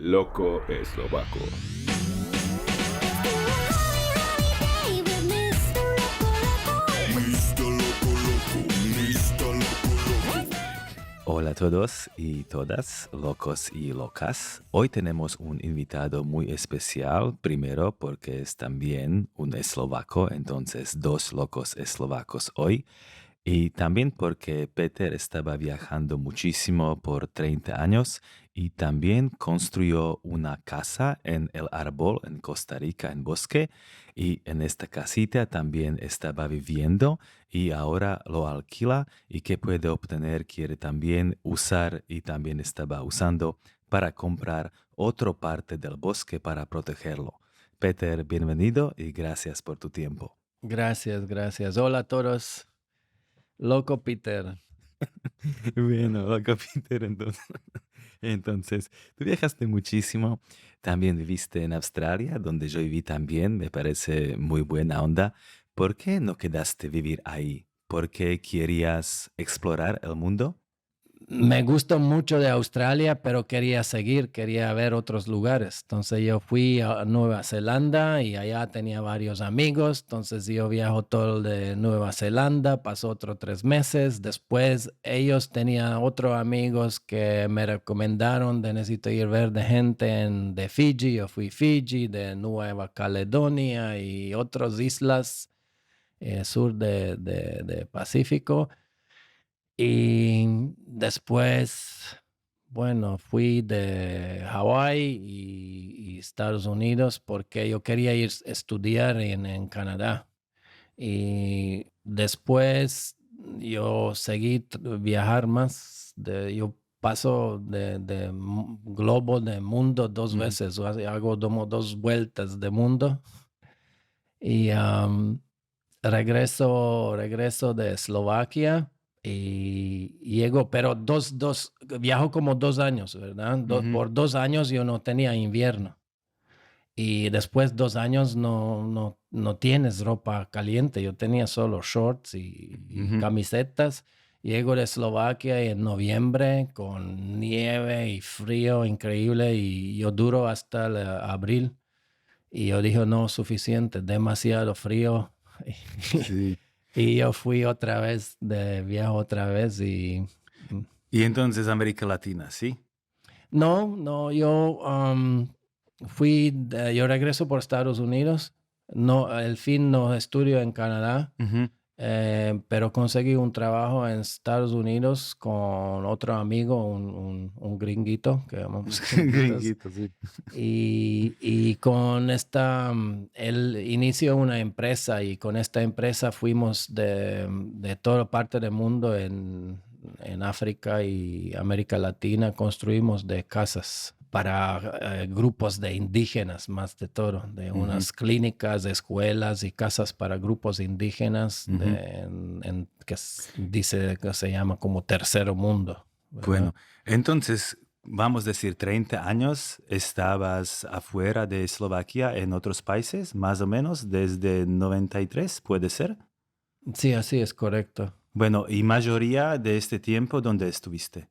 Loco Eslovaco. Hola a todos y todas, locos y locas. Hoy tenemos un invitado muy especial, primero porque es también un eslovaco, entonces dos locos eslovacos hoy. Y también porque Peter estaba viajando muchísimo por 30 años y también construyó una casa en el árbol en Costa Rica, en bosque. Y en esta casita también estaba viviendo y ahora lo alquila y que puede obtener quiere también usar y también estaba usando para comprar otra parte del bosque para protegerlo. Peter, bienvenido y gracias por tu tiempo. Gracias, gracias. Hola a todos. Loco Peter. Bueno, loco, Peter, entonces, tú viajaste muchísimo, también viviste en Australia, donde yo viví también, me parece muy buena onda. ¿Por qué no quedaste vivir ahí? ¿Por qué querías explorar el mundo? Me gustó mucho de Australia, pero quería ver otros lugares. Entonces yo fui a Nueva Zelanda y allá tenía varios amigos. Entonces yo viajo todo de Nueva Zelanda, pasó otros 3 meses. Después ellos tenían otros amigos que me recomendaron de necesito ir ver de gente de Fiji. Yo fui Fiji, de Nueva Caledonia y otras islas sur de Pacífico. Y después, bueno, fui de Hawái y Estados Unidos porque yo quería ir a estudiar en Canadá. Y después yo seguí viajar más. Yo paso de globo de mundo 2 veces. Hago como 2 vueltas de mundo. Y regreso de Eslovaquia y llego, pero viajo como 2 años, ¿verdad? Ujú. Por 2 años yo no tenía invierno y después 2 años no tienes ropa caliente. Yo tenía solo shorts y Ujú. camisetas. Llego de Eslovaquia en noviembre con nieve y frío increíble y yo duro hasta el abril. Y yo dije, no, suficiente, demasiado frío. Sí. Y yo fui otra vez de viaje otra vez y Y entonces América Latina, ¿sí? no, yo yo regreso por Estados Unidos. No, al fin no estudio en Canadá, Ujú. pero conseguí un trabajo en Estados Unidos con otro amigo, un gringuito, que llamamos gringuitos. Gringuito, sí. Y con él inició una empresa y con esta empresa fuimos de toda parte del mundo en África y América Latina, construimos de casas para grupos de indígenas, más de todo, de Ujú. unas clínicas, escuelas y casas para grupos indígenas Ujú. dice que se llama como tercer mundo, ¿verdad? Bueno, entonces, vamos a decir, 30 años estabas afuera de Eslovaquia en otros países, más o menos, desde 93, ¿puede ser? Sí, así es correcto. Bueno, y mayoría de este tiempo, ¿dónde estuviste?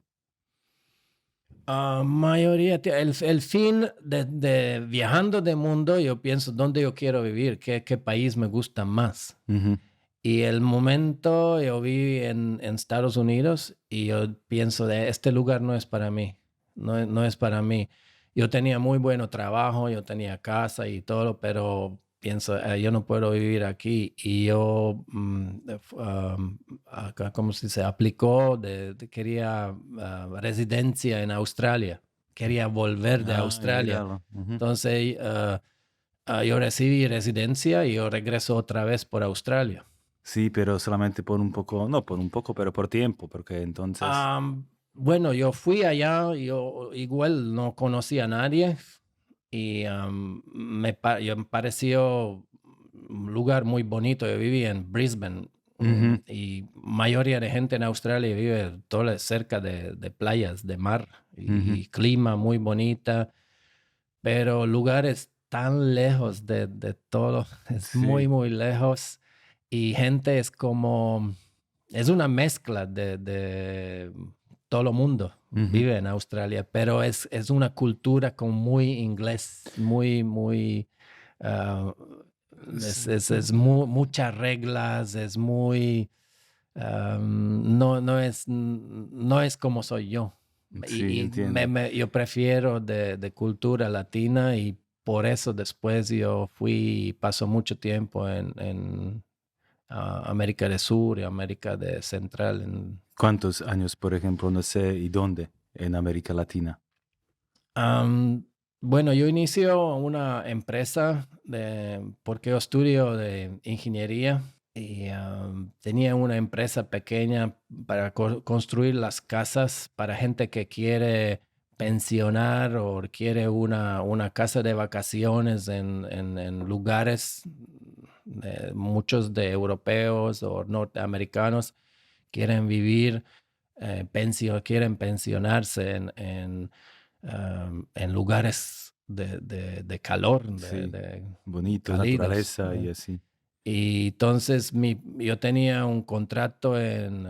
Mayoría, el fin de viajando de mundo, yo pienso dónde yo quiero vivir, qué país me gusta más. Ujú. Y el momento yo viví en Estados Unidos y yo pienso de este lugar no es para mí, no es para mí. Yo tenía muy buen trabajo, yo tenía casa y todo, pero pienso, yo no puedo vivir aquí. Y yo, acá, ¿cómo se aplicó? Quería residencia en Australia, quería volver de Ah, Australia. míralo. Ujú. Entonces, yo recibí residencia y yo regreso otra vez por Australia. Sí, pero solamente por un poco, no por un poco, pero por tiempo, porque entonces... Bueno, yo fui allá, yo igual no conocía a nadie y me pareció un lugar muy bonito. Yo viví en Brisbane Ujú. y mayoría de gente en Australia vive todo cerca de playas, de mar Ujú. y clima muy bonita, pero lugares tan lejos de todo, es muy, Sí. muy lejos y gente es como, es una mezcla de todo el mundo Ujú. vive en Australia, pero es una cultura con muy inglés, muy, ah, muchas reglas, es muy, no es como soy yo. Sí, Y entiendo. yo prefiero de cultura latina y por eso después yo fui y paso mucho tiempo en América del Sur y América de Central. ¿Cuántos años, por ejemplo, no sé, y dónde en América Latina? Bueno, yo inicio una empresa porque yo estudio de ingeniería y tenía una empresa pequeña para construir las casas para gente que quiere pensionar o quiere una casa de vacaciones en lugares, muchos de europeos o norteamericanos quieren vivir, quieren pensionarse en lugares de calor, Sí, de bonito, cálidos. naturaleza y así. Y entonces yo tenía un contrato en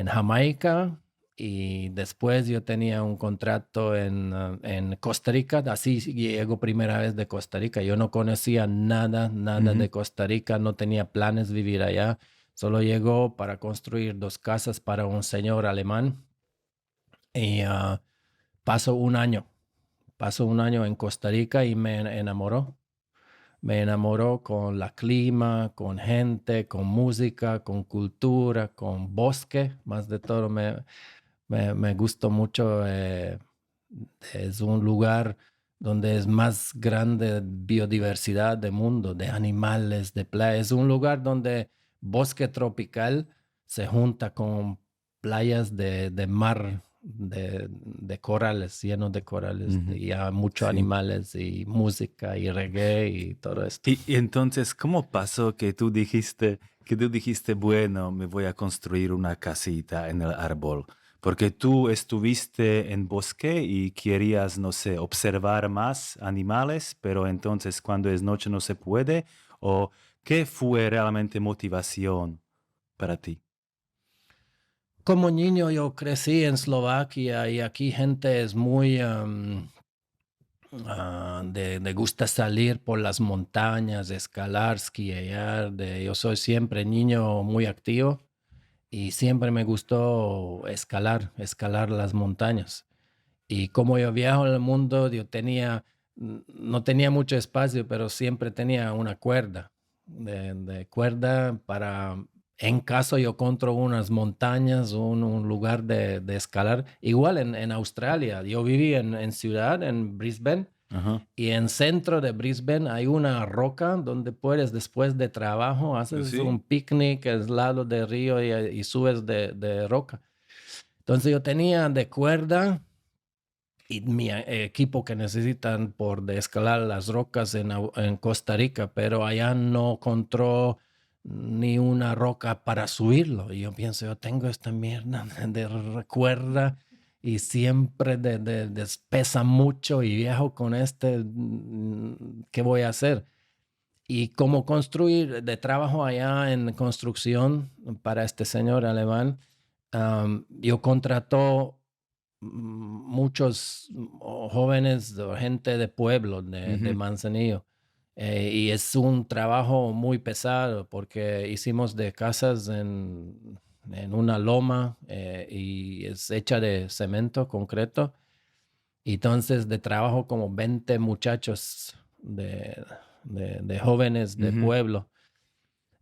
Jamaica y después yo tenía un contrato en Costa Rica. Así llego primera vez de Costa Rica. Yo no conocía nada Ujú. de Costa Rica, no tenía planes vivir allá. Solo llegó para construir 2 casas para un señor alemán y paso un año en Costa Rica y me enamoró. Me enamoró con la clima, con gente, con música, con cultura, con bosque. Más de todo me gustó mucho. Es un lugar donde es más grande biodiversidad del mundo, de animales, de playas. Es un lugar donde bosque tropical se junta con playas de mar, de corales, llenos de corales, Ujú. y hay muchos Sí. animales y música y reggae y todo esto. Y entonces, ¿cómo pasó que tú dijiste, bueno, me voy a construir una casita en el árbol? Porque tú estuviste en bosque y querías, no sé, observar más animales, pero entonces cuando es noche no se puede. ¿O qué fue realmente motivación para ti? Como niño yo crecí en Eslovaquia y aquí gente es muy de gusta salir por las montañas, escalar, esquiar. Yo soy siempre niño muy activo y siempre me gustó escalar las montañas. Y como yo viajo en el mundo, no tenía mucho espacio, pero siempre tenía una cuerda, de cuerda para, en caso yo encuentro unas montañas, un lugar de escalar. Igual en Australia, yo viví en ciudad, en Brisbane, Ajá. y en centro de Brisbane hay una roca donde puedes después de trabajo, haces Sí. un picnic al lado del río y subes de roca. Entonces yo tenía de cuerda y mi equipo que necesitan por de escalar las rocas en Costa Rica, pero allá no encontró ni una roca para subirlo. Y yo pienso, yo tengo esta mierda de recuerda y siempre pesa mucho y viajo con ¿qué voy a hacer? Y como construir, de trabajo allá en construcción para este señor alemán, yo contrató muchos jóvenes o gente de pueblo de Ujú. Manzanillo. Y es un trabajo muy pesado porque hicimos de casas en una loma y es hecha de cemento, concreto. Y entonces de trabajo como 20 muchachos de jóvenes de Ujú. pueblo.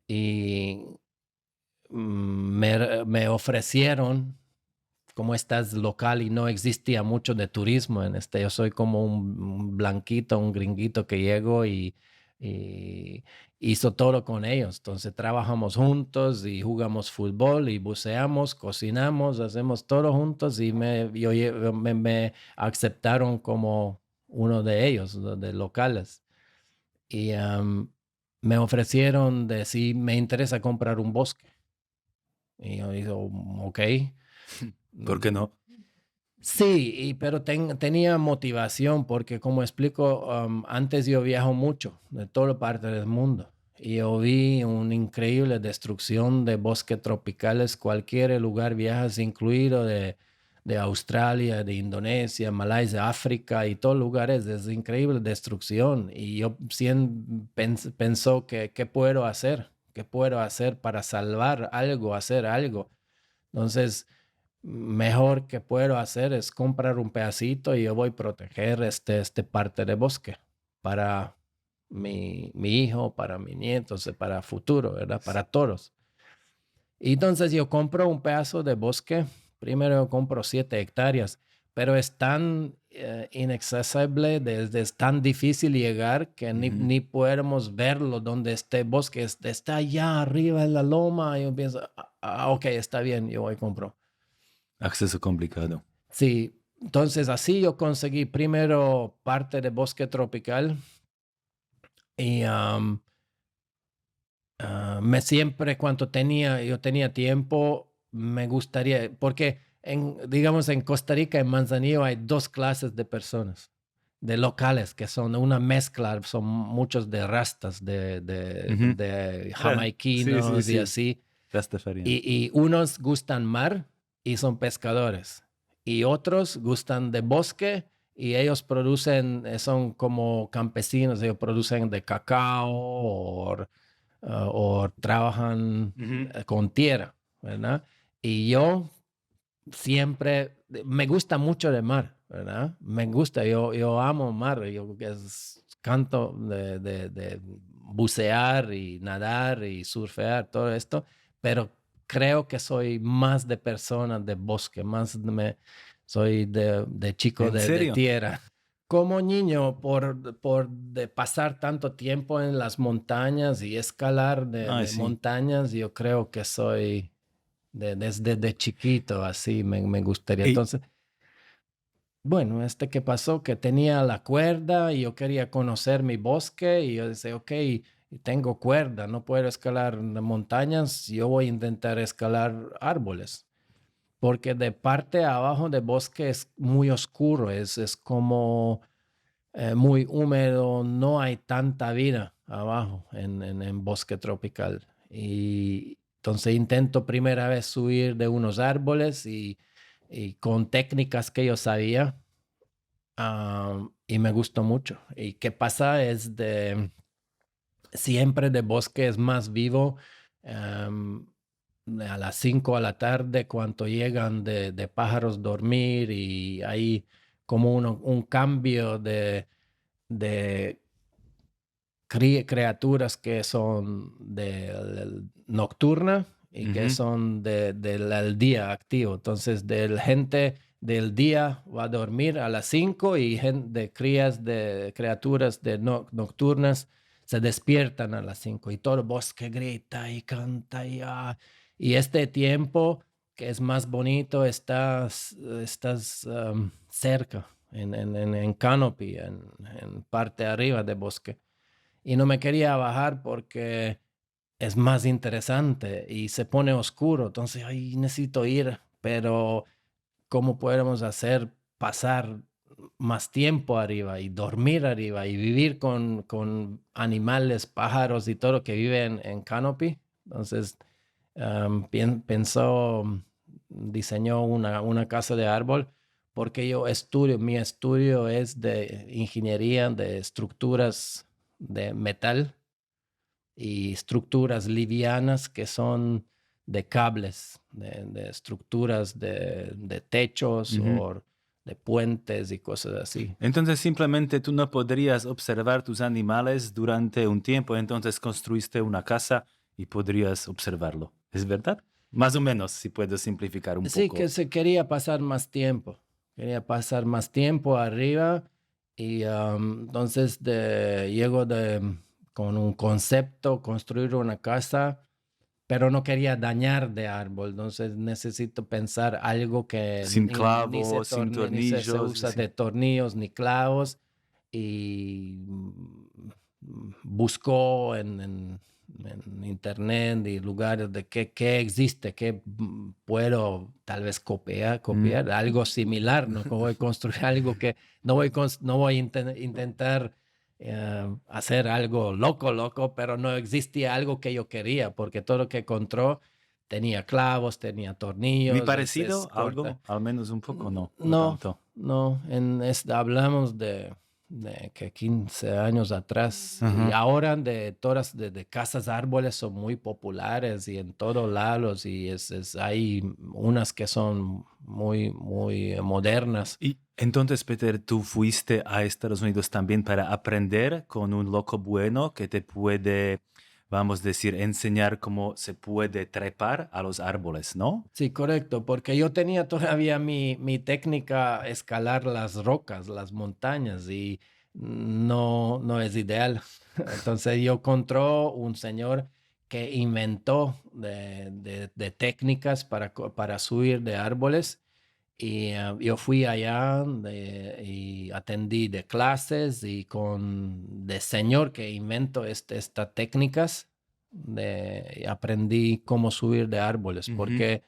Y me ofrecieron, como estás local y no existía mucho de turismo en yo soy como un blanquito, un gringuito que llego y hizo todo con ellos. Entonces trabajamos juntos y jugamos fútbol y buceamos, cocinamos, hacemos todo juntos y me aceptaron como uno de ellos, de locales. Y me ofrecieron de si me interesa comprar un bosque. Y yo dije, ok. ¿Por qué no? Sí, pero tenía motivación porque como explico, antes yo viajo mucho de toda parte del mundo y yo vi una increíble destrucción de bosques tropicales. Cualquier lugar viajas, incluido de Australia, de Indonesia, Malasia, África y todos lugares, es increíble destrucción. Y yo pensó que qué puedo hacer, qué puedo hacer para salvar algo, hacer algo. Entonces, mejor que puedo hacer es comprar un pedacito y yo voy a proteger este parte de bosque para mi hijo, para mi nieto, para futuro, ¿verdad? Para todos. Y entonces yo compro un pedazo de bosque. Primero yo compro 7 hectáreas, pero es tan inaccesible, es tan difícil llegar que ni podemos verlo donde esté bosque. Está allá arriba en la loma. Y yo pienso, ok, está bien, yo voy y compro. Acceso complicado. Sí, entonces así yo conseguí primero parte de bosque tropical y me siempre cuando yo tenía tiempo, me gustaría, porque digamos en Costa Rica, en Manzanillo hay 2 clases de personas, de locales, que son una mezcla, son muchos de rastas, de Sí, sí, jamaiquinos y sí. así. Rastafariano. Y unos gustan mar y son pescadores. Y otros gustan de bosque y ellos producen, son como campesinos, ellos producen de cacao o trabajan con tierra, ¿verdad? Y yo siempre, me gusta mucho el mar, ¿verdad? Me gusta, yo amo mar, yo canto de bucear y nadar y surfear, todo esto, pero creo que soy más de persona de bosque, soy de chico ¿En de serio? tierra. Como niño, por de pasar tanto tiempo en las montañas y escalar Ay, de sí. montañas, yo creo que soy desde chiquito, así me gustaría. Y, Entonces, bueno, que pasó, que tenía la cuerda y yo quería conocer mi bosque y yo decía, ok, tengo cuerda, no puedo escalar montañas, yo voy a intentar escalar árboles, porque de parte abajo del bosque es muy oscuro, es como muy húmedo, no hay tanta vida abajo en bosque tropical. Y entonces intento primera vez subir de unos árboles y con técnicas que yo sabía, y me gustó mucho. Y qué pasa es siempre de bosque es más vivo. um, a las 5 de la tarde cuando llegan de pájaros dormir y hay como un cambio de criaturas que son nocturna y que son del día activo. Entonces, gente del día va a dormir a las 5 y de criaturas nocturnas se despiertan a las 5 y todo el bosque grita y canta y este tiempo que es más bonito, estás cerca en canopy, en parte arriba del bosque. Y no me quería bajar porque es más interesante y se pone oscuro. Entonces, ay, necesito ir, pero ¿cómo podemos hacer pasar más tiempo arriba y dormir arriba y vivir con animales, pájaros y todo lo que vive en canopy? Entonces, diseñó una casa de árbol porque mi estudio es de ingeniería de estructuras de metal y estructuras livianas que son de cables, de estructuras de techos o de puentes y cosas así. entonces simplemente tú no podrías observar tus animales durante un tiempo, entonces construiste una casa y podrías observarlo. ¿Es verdad? Más o menos, si puedo simplificar un Sí, poco. que se quería pasar más tiempo. Quería pasar más tiempo arriba y entonces llego con un concepto, construir una casa, pero no quería dañar de árbol. Entonces necesito pensar algo que Sin ni clavos, sin ni se tornillos, usa sí. de tornillos ni clavos y buscó en internet y lugares de qué existe, qué puedo tal vez copiar algo similar, ¿no? Como voy a construir algo que no voy a intentar hacer algo loco, loco, pero no existía algo que yo quería, porque todo lo que encontró tenía clavos, tenía ¿Muy tornillos, es parecido? corta. ¿Algo? Al menos un poco, no, no No, tanto. no, hablamos de que 15 años atrás y Ujú. ahora de todas de casas árboles son muy populares y en todos lados y hay unas que son muy modernas. Y entonces, Peter, tú fuiste a Estados Unidos también para aprender con un loco bueno que te puede, vamos a decir, enseñar cómo se puede trepar a los árboles, ¿no? Sí, correcto, porque yo tenía todavía mi técnica escalar las rocas, las montañas y no es ideal. Entonces yo encontró un señor que inventó de técnicas para subir de árboles y yo fui allá y atendí de clases y con de señor que inventó estas técnicas y aprendí cómo subir de árboles Ujú. porque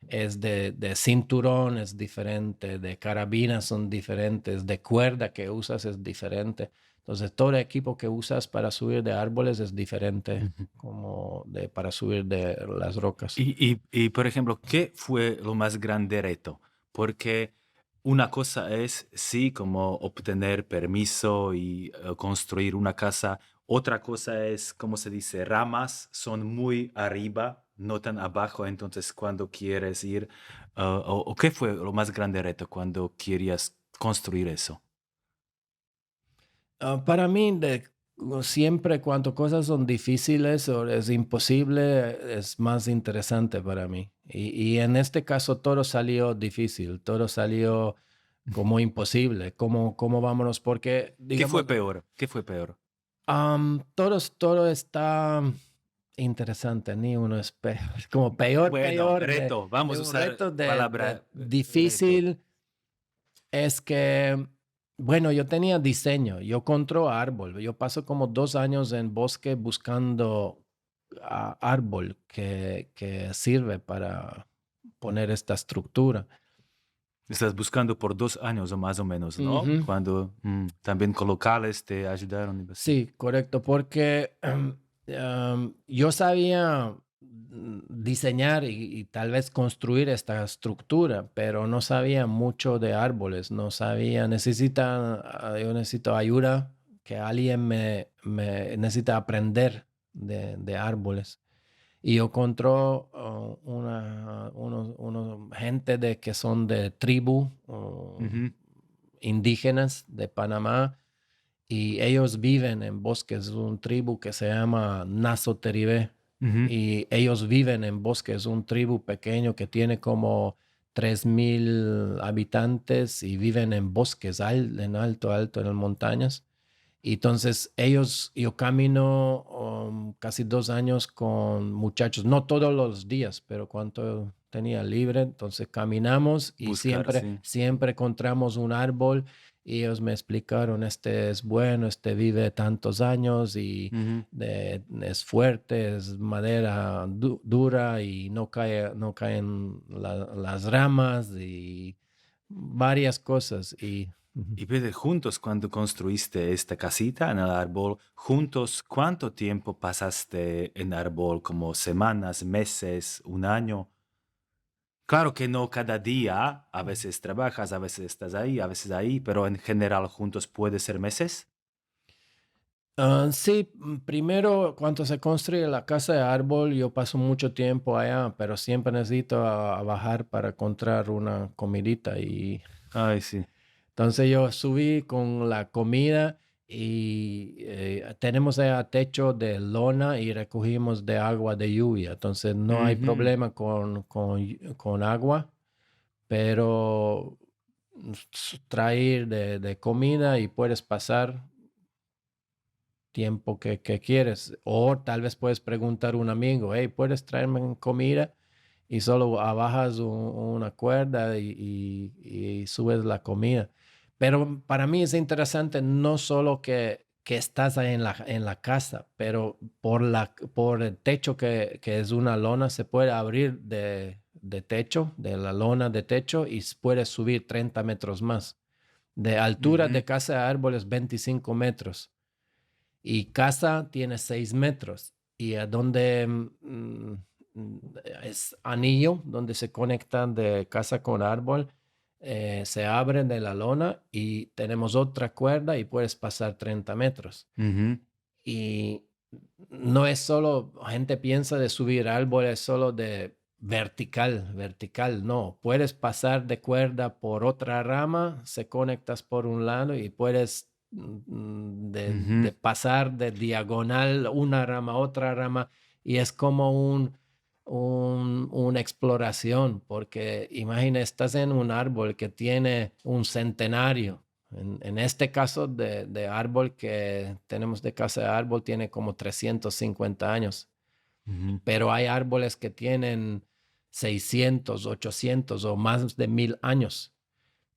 es de cinturón es diferente, de carabinas son diferentes, de cuerda que usas es diferente. Entonces todo el equipo que usas para subir de árboles es diferente Ujú. como para subir de las rocas. Por ejemplo, ¿qué fue lo más grande reto? Porque una cosa es, sí, como obtener permiso y construir una casa. Otra cosa es, como se dice, ramas son muy arriba, no tan abajo. Entonces, cuando quieres ir, o ¿qué fue lo más grande reto cuando querías construir eso? Para mí, siempre cuando cosas son difíciles o es imposible, es más interesante para mí. Y en este caso todo salió difícil, todo salió como imposible. ¿Cómo vámonos? Porque, ¿Qué fue digamos, peor? ¿Qué fue peor? todo está interesante, ni uno es como peor, Bueno, peor reto, de vamos a un usar reto de palabra reto. difícil. Es que, bueno, yo tenía diseño, yo controlo árbol, yo paso como 2 años en bosque buscando árbol que sirve para poner esta estructura. Estás buscando por 2 años o más o menos, ¿no? Ujú. Cuando también con locales te ayudaron. Y así. Sí, correcto, porque yo sabía diseñar y tal vez construir esta estructura, pero no sabía mucho de árboles, no sabía, yo necesito ayuda, que alguien me necesita aprender de árboles. Y yo encontró unos gente que son de tribu Ujú, indígenas de Panamá y ellos viven en bosques, es un tribu que se llama Nasoteribe ujú, y ellos viven en bosques, un tribu pequeño que tiene como 3,000 habitantes y viven en bosques, en alto, en las montañas. Y entonces yo camino casi 2 años con muchachos, no todos los días, pero cuando tenía libre, entonces caminamos y buscar, sí. siempre encontramos un árbol y ellos me explicaron, este es bueno, este vive tantos años y Ujú. es fuerte, es madera dura y no caen las ramas y varias cosas. Ujú. Y Peter, juntos, cuando construiste esta casita en el árbol, juntos, ¿cuánto tiempo pasaste en árbol? ¿Como semanas, meses, un año? Claro que no cada día, a veces trabajas, a veces estás ahí, a veces ahí, pero en general juntos puede ser meses. Sí, primero cuando se construye la casa de árbol, yo paso mucho tiempo allá, pero siempre necesito a bajar para encontrar una comidita. Y Ay, sí. entonces yo subí con la comida y tenemos allá techo de lona y recogimos de agua de lluvia. Entonces no hay Ujú. problema con agua, pero traer de comida y puedes pasar tiempo que quieres. O tal vez puedes preguntar a un amigo, hey, ¿puedes traerme comida? Y solo abajas una cuerda y subes la comida. Pero para mí es interesante no solo que estás ahí en la casa, pero por el techo que es una lona, se puede abrir de techo, de la lona de techo, y puedes subir 30 metros más. De altura Ujú. de casa de árboles, 25 metros. y casa tiene 6 metros. Y a donde es anillo, donde se conectan de casa con árbol, se abren de la lona y tenemos otra cuerda y puedes pasar 30 metros. Ujú. Y no es solo, gente piensa de subir árboles solo de vertical, no. Puedes pasar de cuerda por otra rama, se conectas por un lado y puedes de Ujú. pasar de diagonal una rama a otra rama y es como una exploración, porque imagina, estás en un árbol que tiene un centenario. En este caso de árbol que tenemos de casa de árbol tiene como 350 años, Ujú. pero hay árboles que tienen 600, 800 o más de 1000 años.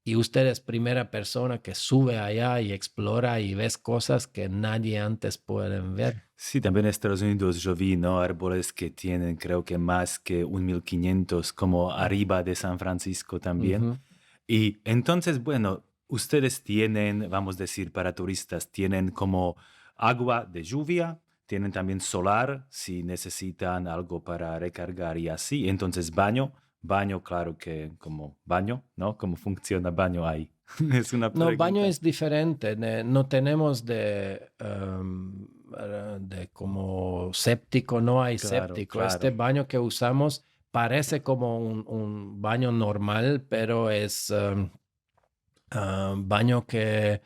Y usted es primera persona que sube allá y explora y ves cosas que nadie antes puede ver. Sí, también en Estados Unidos yo vi, ¿no? Árboles que tienen, creo que más que 1500, como arriba de San Francisco también. Ujú. Y entonces, bueno, ustedes tienen, vamos a decir, para turistas, tienen como agua de lluvia, tienen también solar si necesitan algo para recargar y así. Entonces, baño, claro que como baño, ¿no? ¿Cómo funciona baño ahí? Es una No, baño pregunta. es diferente. No tenemos de como séptico, no hay Claro, séptico. Este claro. baño que usamos parece como un baño normal, pero es baño que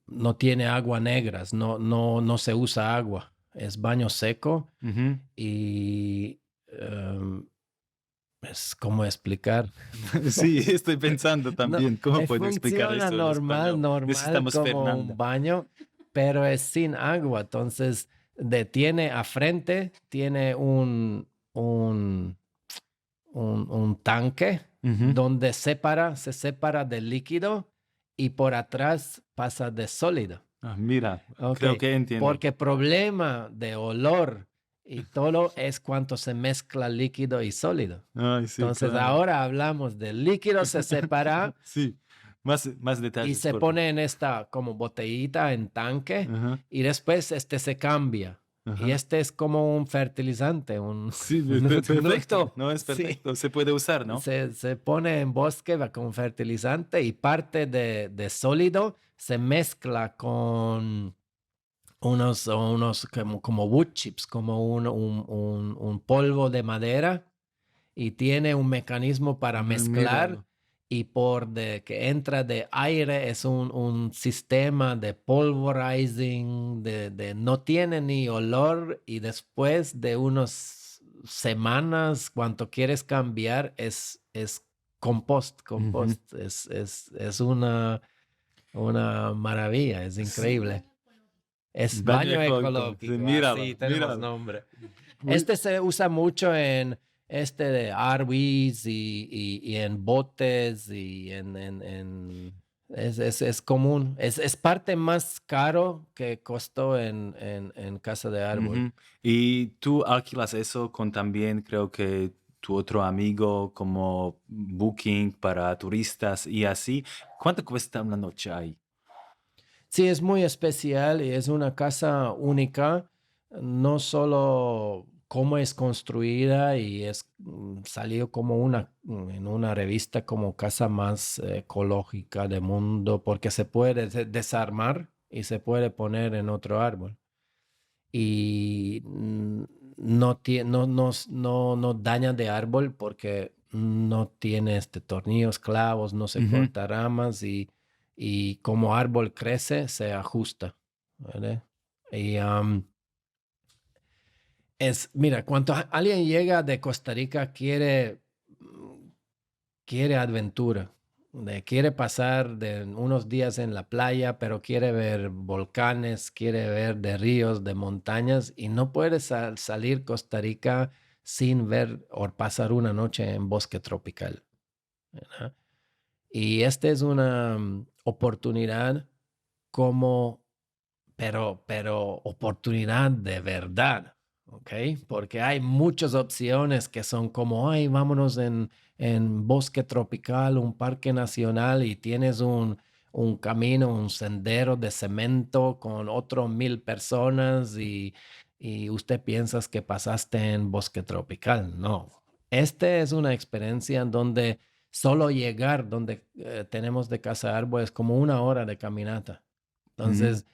no tiene agua negras, no se usa agua. Es baño seco Ujú. y es como explicar. Sí, estoy pensando No, también, ¿cómo puedo explicar funciona esto en español? normal Necesitamos como Fernanda. un baño, pero es sin agua. Entonces, tiene a frente, tiene un tanque Ujú. donde se separa del líquido y por atrás pasa de sólido. Ah, mira, Ok, creo que entiendo. porque problema de olor y todo es cuando se mezcla líquido y sólido. Ay, sí, Entonces claro. ahora hablamos del líquido se separa Sí, más y detalles, se por favor. pone en esta como botellita en tanque Ajá, y después este se cambia. Y ajá. este es como un fertilizante, Sí, no, perfecto, no es sí, perfecto, se puede usar, ¿no? se pone en bosque va como fertilizante y parte de sólido se mezcla con unos como wood chips, como un polvo de madera y tiene un mecanismo para mezclar Míralo. y por de que entra de aire es un sistema de pulverizing, no tiene ni olor y después de unas semanas, cuando quieres cambiar, es Ujú. compost, es una maravilla, es Sí, increíble. Es baño baño ecológico, sí, ecológico, así míralo, tenemos míralo. nombre. Muy, Este se usa mucho en de RVs y en botes y es común. Es parte más caro que costó en casa de árbol. ujú. Y tú alquilas eso con también, creo que tu otro amigo, como Booking para turistas y así. ¿Cuánto cuesta una noche ahí? Sí, es muy especial y es una casa única, no solo cómo es construida y salió como en una revista como casa más ecológica del mundo porque se puede desarmar y se puede poner en otro árbol y no daña de árbol porque no tiene tornillos, clavos, no se Ujú. corta ramas y como árbol crece, se ajusta, ¿vale? Y mira, cuando alguien llega de Costa Rica, quiere aventura, quiere pasar de unos días en la playa, pero quiere ver volcanes, quiere ver de ríos, de montañas, y no puede salir Costa Rica sin ver o pasar una noche en bosque tropical, ¿verdad? Y esta es una oportunidad como pero oportunidad de verdad, ¿ok? Porque hay muchas opciones que son como, ay, vámonos en bosque tropical, un parque nacional y tienes un camino, un sendero de cemento con otros 1000 personas y usted piensa que pasaste en bosque tropical. No, este es una experiencia en donde solo llegar donde tenemos de Casa Árbol es como 1 hora de caminata. Mm, Entonces,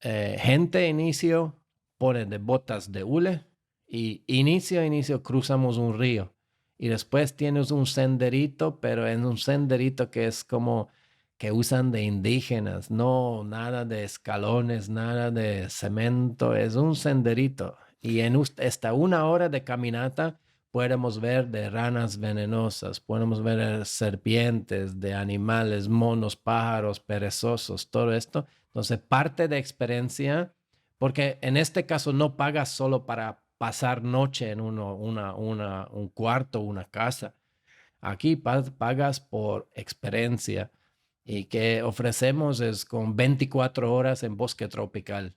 gente inicio pone de botas de hule y inicio cruzamos un río y después tienes un senderito, pero en un senderito que es como que usan de indígenas, no nada de escalones, nada de cemento, es un senderito. Y en esta 1 hora de caminata podemos ver de ranas venenosas, podemos ver serpientes, de animales, monos, pájaros, perezosos, todo esto. Entonces, parte de experiencia, porque en este caso no pagas solo para pasar noche en un cuarto, una casa. Aquí pagas por experiencia y que ofrecemos es con 24 horas en bosque tropical.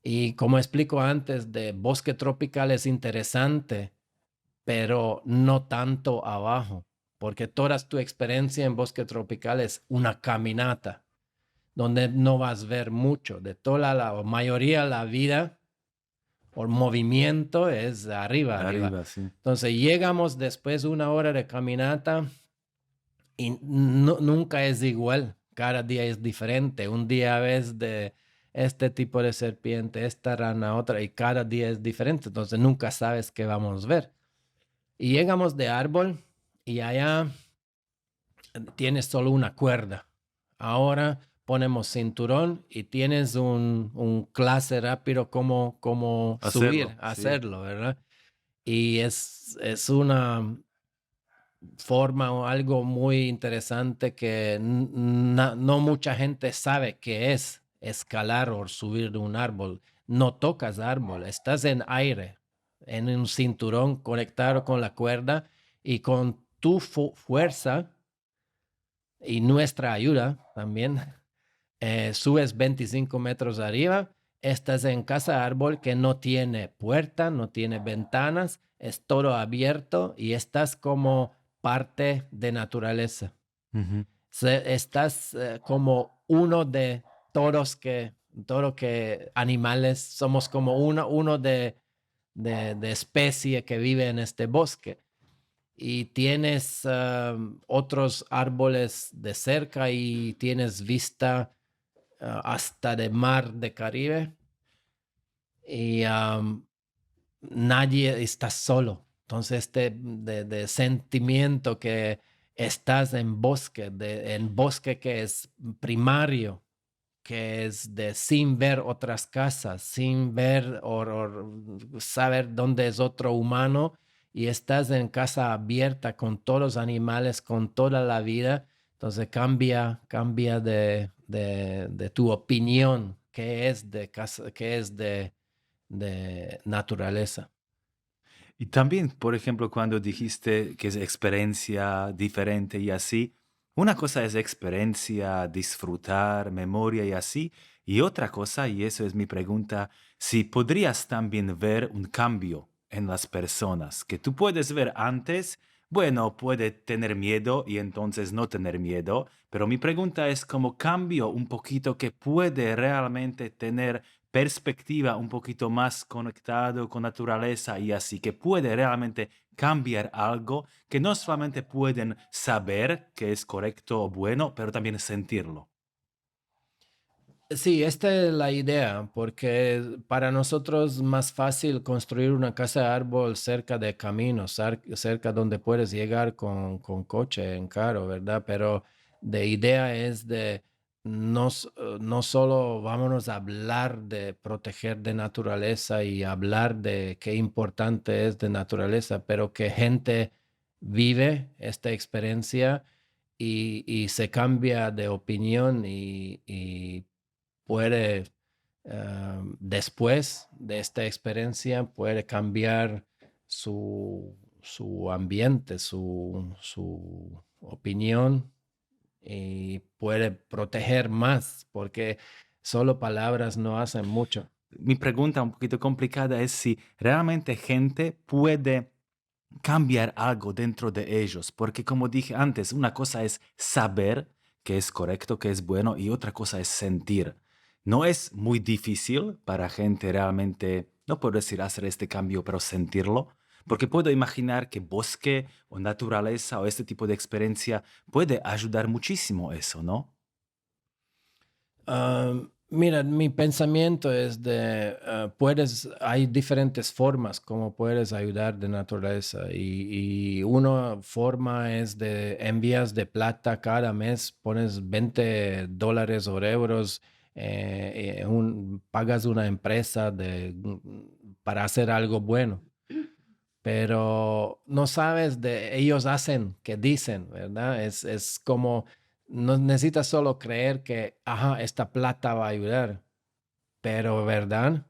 Y como explico antes, de bosque tropical es interesante, pero no tanto abajo, porque toda tu experiencia en bosque tropical es una caminata donde no vas a ver mucho. De toda la mayoría de la vida o movimiento es arriba, arriba. arriba, sí. Entonces llegamos después de 1 hora de caminata y nunca es igual. Cada día es diferente. Un día ves de este tipo de serpiente, esta rana, otra, y cada día es diferente. Entonces nunca sabes qué vamos a ver. Y llegamos de árbol y allá tienes solo una cuerda. Ahora ponemos cinturón y tienes un clase rápido como subir, Hacerlo, sí. hacerlo, ¿verdad? Y es una forma o algo muy interesante que no mucha gente sabe qué es escalar o subir de un árbol. No tocas árbol, estás en aire, en un cinturón conectado con la cuerda y con tu fuerza y nuestra ayuda también, subes 25 metros arriba, estás en casa árbol que no tiene puerta, no tiene ventanas, es todo abierto y estás como parte de naturaleza. Ujú. Estás como uno de todos que animales, somos como uno de especie que vive en este bosque y tienes otros árboles de cerca y tienes vista hasta de mar de Caribe y nadie está solo. Entonces, este de sentimiento que estás en bosque, en bosque que es primario, que es de sin ver otras casas, sin ver o saber dónde es otro humano y estás en casa abierta con todos los animales, con toda la vida, entonces cambia de tu opinión, que es de casa, que es de naturaleza. Y también, por ejemplo, cuando dijiste que es experiencia diferente y así, una cosa es experiencia, disfrutar, memoria y así, y otra cosa, y eso es mi pregunta, si podrías también ver un cambio en las personas, que tú puedes ver antes, bueno, puede tener miedo y entonces no tener miedo, pero mi pregunta es cómo cambio un poquito que puede realmente tener perspectiva un poquito más conectado con naturaleza y así, que puede realmente cambiar algo que no solamente pueden saber que es correcto o bueno, pero también sentirlo. Sí, esta es la idea, porque para nosotros es más fácil construir una casa de árbol cerca de caminos, cerca donde puedes llegar con coche en carro, ¿verdad? Pero la idea es de no solo vámonos a hablar de proteger de naturaleza y hablar de qué importante es de naturaleza, pero que gente vive esta experiencia y se cambia de opinión y puede, después de esta experiencia, puede cambiar su ambiente, su opinión y puede proteger más, porque solo palabras no hacen mucho. Mi pregunta un poquito complicada es si realmente gente puede cambiar algo dentro de ellos, porque como dije antes, una cosa es saber qué es correcto, qué es bueno, y otra cosa es sentir. No es muy difícil para gente realmente, no puedo decir hacer este cambio, pero sentirlo, porque puedo imaginar que bosque o naturaleza o este tipo de experiencia puede ayudar muchísimo eso, ¿no? Mira, mi pensamiento es hay diferentes formas como puedes ayudar de naturaleza y una forma es de envías de plata cada mes, pones $20 o euros, pagas una empresa para hacer algo bueno, pero no sabes de ellos hacen, que dicen, ¿verdad? Es como, no necesitas solo creer que, ajá, esta plata va a ayudar, pero, ¿verdad?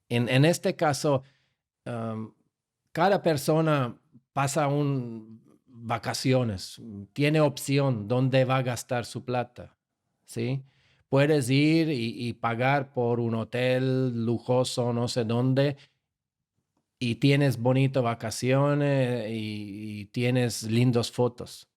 En este caso, um, cada persona pasa vacaciones, tiene opción dónde va a gastar su plata, ¿sí? Puedes ir y pagar por un hotel lujoso, no sé dónde, y tienes bonito vacaciones y tienes lindas fotos.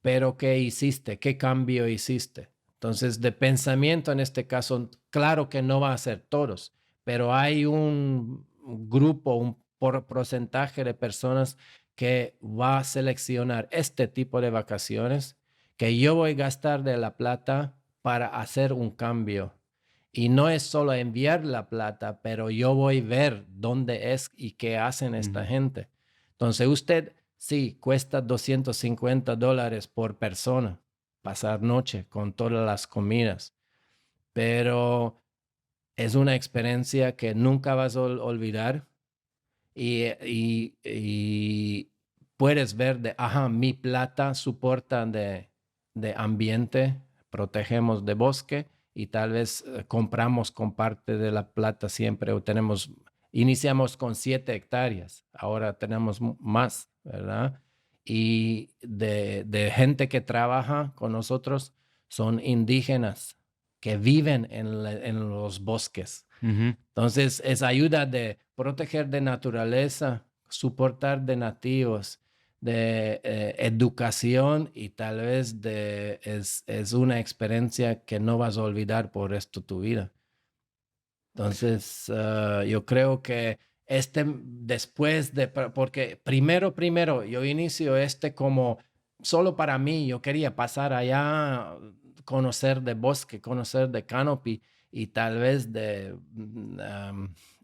Pero ¿qué hiciste? ¿Qué cambio hiciste? Entonces, de pensamiento en este caso, claro que no va a ser todos, pero hay un grupo, porcentaje de personas que va a seleccionar este tipo de vacaciones que yo voy a gastar de la plata para hacer un cambio. Y no es solo enviar la plata, pero yo voy a ver dónde es y qué hacen esta Ujú. gente. Entonces usted, sí, cuesta $250 por persona pasar noche con todas las comidas, pero es una experiencia que nunca vas a olvidar y puedes ver ajá, mi plata soporta de ambiente, protegemos de bosque y tal vez compramos con parte de la plata siempre o iniciamos con 7 hectáreas, ahora tenemos más, ¿verdad? Y de gente que trabaja con nosotros son indígenas que viven en los bosques. Ujú. Entonces, es ayuda de proteger de naturaleza, soportar de nativos, de educación y tal vez es una experiencia que no vas a olvidar por resto de tu vida. Entonces, yo creo que porque primero, yo inicio como solo para mí, yo quería pasar allá, conocer de bosque, conocer de canopy y tal vez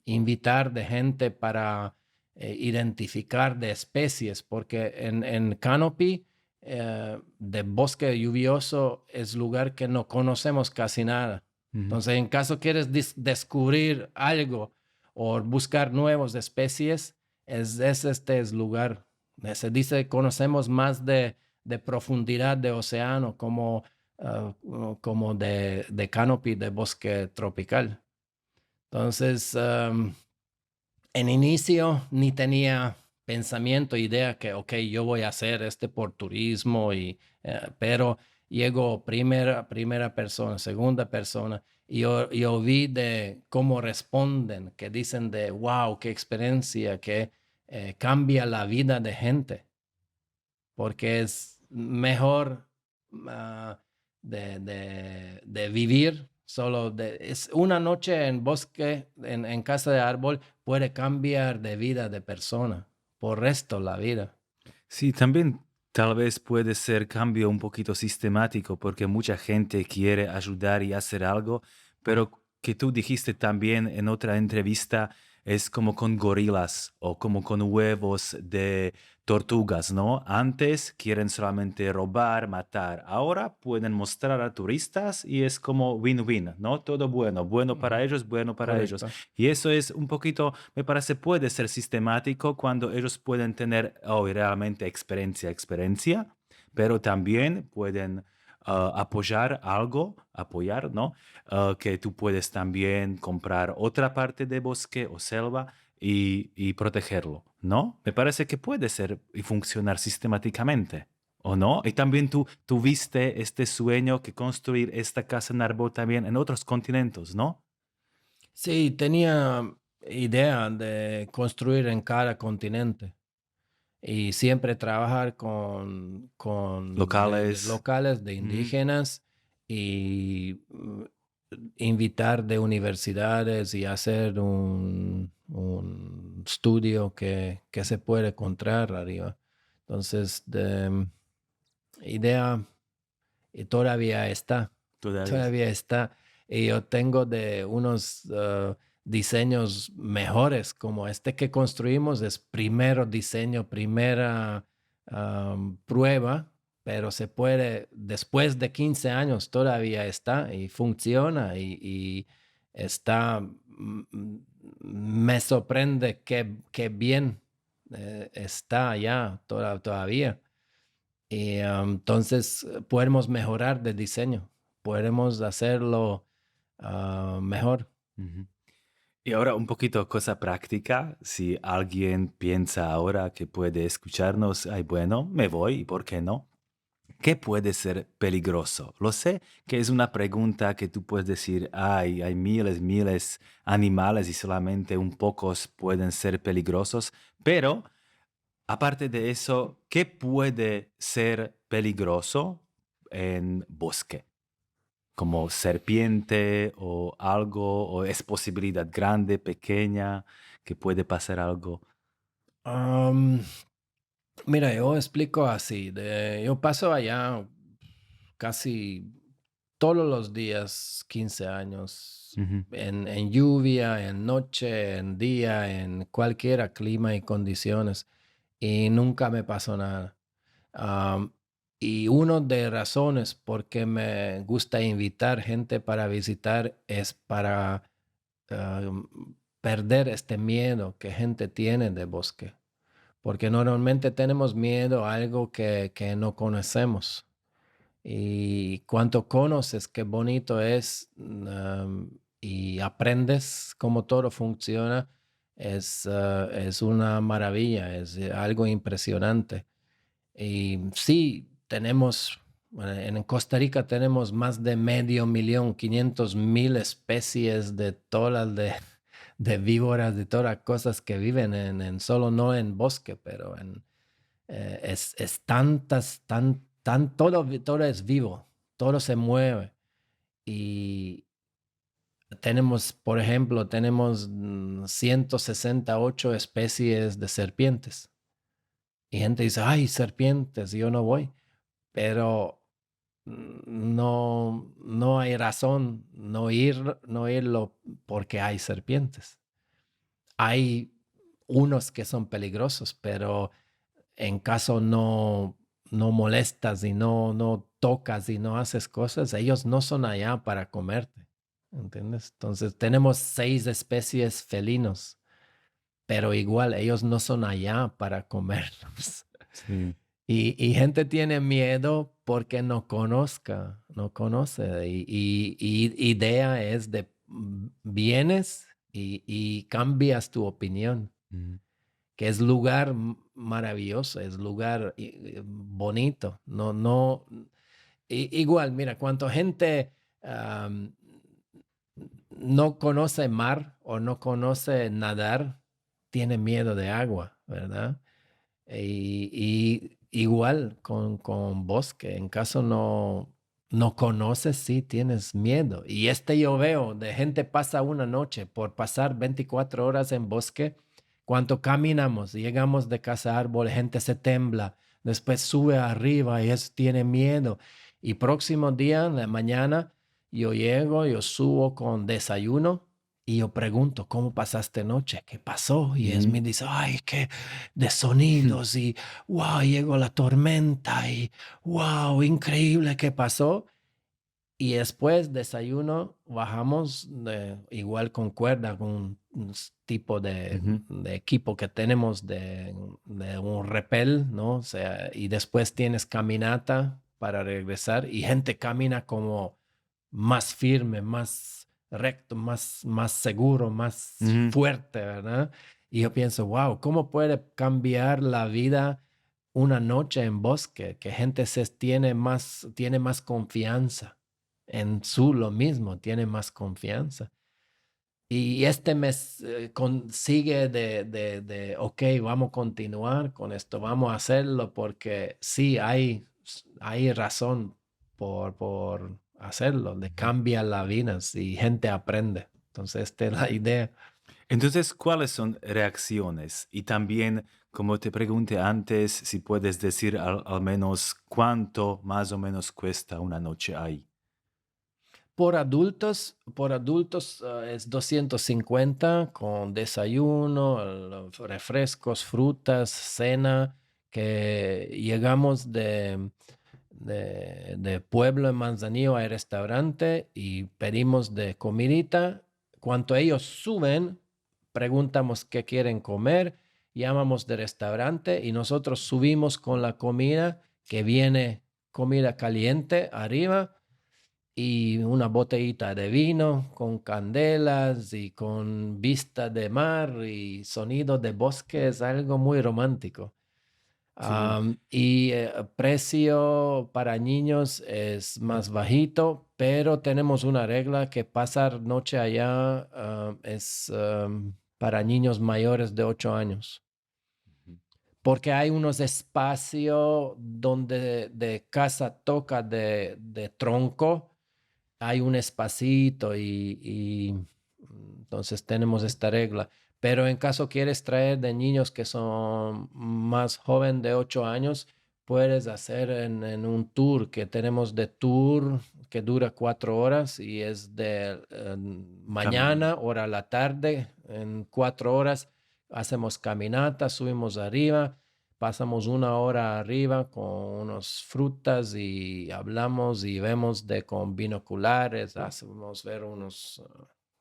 invitar de gente para identificar de especies, porque en canopy de bosque lluvioso es lugar que no conocemos casi nada. Ujú. Entonces, en caso quieres descubrir algo o buscar nuevas especies, este es lugar. Se dice, conocemos más de profundidad de océano como de canopy de bosque tropical. Entonces, en inicio ni tenía pensamiento, idea que, ok, yo voy a hacer por turismo, pero llego primera persona, segunda persona, y yo vi de cómo responden, que dicen de, wow, qué experiencia, que cambia la vida de gente, porque es mejor de vivir es una noche en bosque, en casa de árbol, puede cambiar de vida de persona por resto la vida. Sí, también tal vez puede ser cambio un poquito sistemático porque mucha gente quiere ayudar y hacer algo, pero que tú dijiste también en otra entrevista es como con gorilas o como con huevos de tortugas, ¿no? Antes quieren solamente robar, matar. Ahora pueden mostrar a turistas y es como win-win, ¿no? Todo bueno, bueno para Ujú. ellos, bueno para ellos. Correcto. Y eso es un poquito, me parece, puede ser sistemático cuando ellos pueden tener hoy realmente experiencia, pero también pueden apoyar algo, apoyar, ¿no? Que tú puedes también comprar otra parte de bosque o selva y protegerlo, ¿no? Me parece que puede ser y funcionar sistemáticamente. ¿O no? Y también tú tuviste este sueño que construir esta casa en árbol también en otros continentes, ¿no? Sí, tenía idea de construir en cada continente. y siempre trabajar de Locales. locales, de Ujú. indígenas y invitar de universidades y hacer un estudio que se puede encontrar arriba. Entonces, idea todavía está, Todavía. todavía está. Y yo tengo de unos diseños mejores como este que construimos, es primero diseño, primera prueba, pero se puede, después de 15 años todavía está y funciona y está, me sorprende que bien está ya todavía. Y entonces podemos mejorar de diseño, podemos hacerlo mejor. Ujú. Y ahora un poquito cosa práctica. Si alguien piensa ahora que puede escucharnos, ay, bueno, me voy, ¿y por qué no? ¿Qué puede ser peligroso? Lo sé que es una pregunta que tú puedes decir, ay, hay miles, miles animales y solamente un pocos pueden ser peligrosos, pero aparte de eso, ¿qué puede ser peligroso en bosque? Como serpiente o algo, o es posibilidad grande, pequeña, que puede pasar algo. Am, Mira, yo explico así, yo paso allá casi todos los días, 15 años, Ujú, en lluvia, en noche, en día, en cualquier clima y condiciones, y nunca me pasó nada. Am, y una de razones por qué me gusta invitar gente para visitar es para am, perder este miedo que gente tiene de bosque, porque normalmente tenemos miedo a algo que no conocemos. Y cuanto conoces qué bonito es y aprendes cómo todo funciona, es una maravilla, es algo impresionante. Y sí, tenemos, bueno, en Costa Rica tenemos más de 500,000, 500,000 especies de todas de víboras, de todas las cosas que viven solo no en bosque, pero es tantas, todo es vivo, todo se mueve. Y tenemos, por ejemplo, tenemos 168 especies de serpientes. Y gente dice, ay, serpientes, yo no voy. Pero no hay razón no irlo porque hay serpientes. Hay unos que son peligrosos, pero en caso no molestas y no tocas y no haces cosas, ellos no son allá para comerte, ¿entiendes? Entonces tenemos 6 especies felinos, pero igual ellos no son allá para comernos. sí. Y gente tiene miedo porque no conoce. Y idea es de vienes y cambias tu opinión, Mm, que es lugar maravilloso, es lugar bonito. Igual, mira, cuánta gente am, no conoce mar o no conoce nadar, tiene miedo de agua, ¿verdad? Y igual con bosque, en caso no conoces, sí tienes miedo. Y yo veo, de gente pasa una noche por pasar 24 horas en bosque, cuando caminamos, llegamos de casa árbol, gente se tembla, después sube arriba y eso tiene miedo. Y próximo día, en la mañana, yo llego, yo subo con desayuno y yo pregunto, ¿cómo pasaste noche? ¿Qué pasó? Y es ujú, me dice, ay, qué de sonidos y wow, llegó la tormenta y wow, increíble que pasó. Y después desayuno, bajamos igual con cuerda, con un tipo ujú, de equipo que tenemos de un repel, ¿no? O sea, y después tienes caminata para regresar y gente camina como más firme, más recto, más seguro, más ujú. fuerte, ¿verdad? Y yo pienso, wow, ¿cómo puede cambiar la vida una noche en bosque? Que gente tiene más confianza en su lo mismo, tiene más confianza. Y este mes sigue ok, vamos a continuar con esto, vamos a hacerlo porque sí, hay razón por hacerlo, le cambia la vida y gente aprende. Entonces, esta es la idea. Entonces, ¿cuáles son reacciones? Y también, como te pregunté antes, si puedes decir al menos cuánto más o menos cuesta una noche ahí. Por adultos es 250 con desayuno, los refrescos, frutas, cena, que llegamos de Pueblo en Manzanillo al restaurante y pedimos de comidita. Cuando ellos suben, preguntamos qué quieren comer, llamamos de restaurante y nosotros subimos con la comida que viene comida caliente arriba y una botellita de vino con candelas y con vista de mar y sonido de bosque. Es algo muy romántico. Sí. Y precio para niños es más bajito, pero tenemos una regla que pasar noche allá es para niños mayores de 8 años, Ujú. porque hay unos espacios donde de casa toca de tronco, hay un espacito entonces tenemos esta regla. Pero en caso quieres traer de niños que son más joven de 8 años, puedes hacer en un tour que tenemos de tour que dura 4 horas y es de Camino. mañana, hora a la tarde, en 4 horas hacemos caminata, subimos arriba. Pasamos una hora arriba con unas frutas y hablamos y vemos con binoculares, hacemos ver unos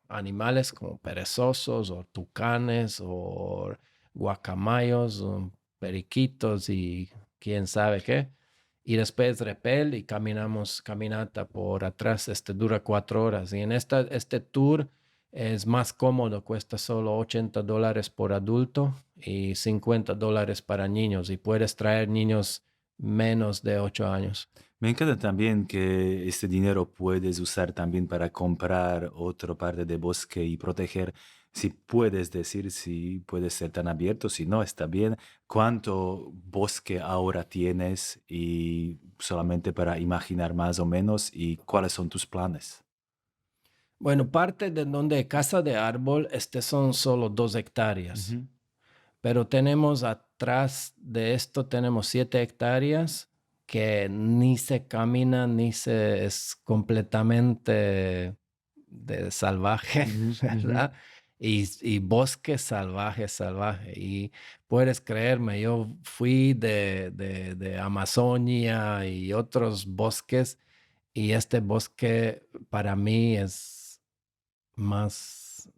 animales como perezosos o tucanes o guacamayos o periquitos y quién sabe qué. Y después repel y caminamos caminata por atrás. Este dura 4 horas. Y en este tour es más cómodo, cuesta solo $80 por adulto y $50 para niños. Y puedes traer niños menos de 8 años. Me encanta también que este dinero puedes usar también para comprar otra parte de bosque y proteger. Si puedes decir, si puedes ser tan abierto, si no, está bien. ¿Cuánto bosque ahora tienes? Y solamente para imaginar más o menos y cuáles son tus planes. Bueno, parte de donde casa de árbol, son solo 2 hectáreas. Ujú. Pero tenemos atrás de esto, tenemos 7 hectáreas que ni se camina, es completamente de salvaje, Ujú, ujú. ¿verdad? Y bosque salvaje, salvaje. Y puedes creerme, yo fui de Amazonia y otros bosques, y este bosque para mí es más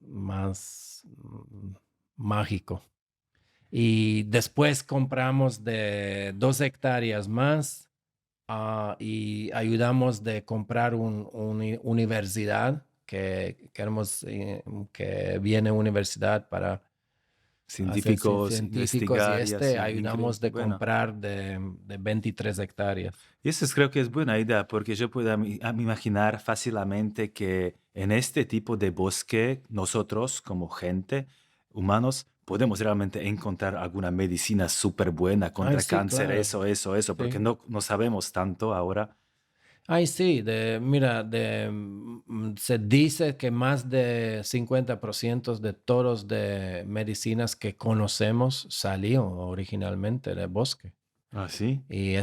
mágico. Y después compramos de 2 hectáreas más y ayudamos de comprar una universidad que queremos que viene universidad para hacer Científicos, científicos y investigar y así. Increíble. ayudamos de Bueno. comprar de 23 hectáreas. Y eso creo que es buena idea porque yo puedo imaginar fácilmente que en este tipo de bosque nosotros como gente, humanos, podemos realmente encontrar alguna medicina súper buena Ay, contra sí, cáncer, claro. eso, porque Sí. no sabemos tanto ahora. Ay, sí, mira, se dice que más de 50% de todos de medicinas que conocemos salió originalmente del bosque. Ah, sí. Y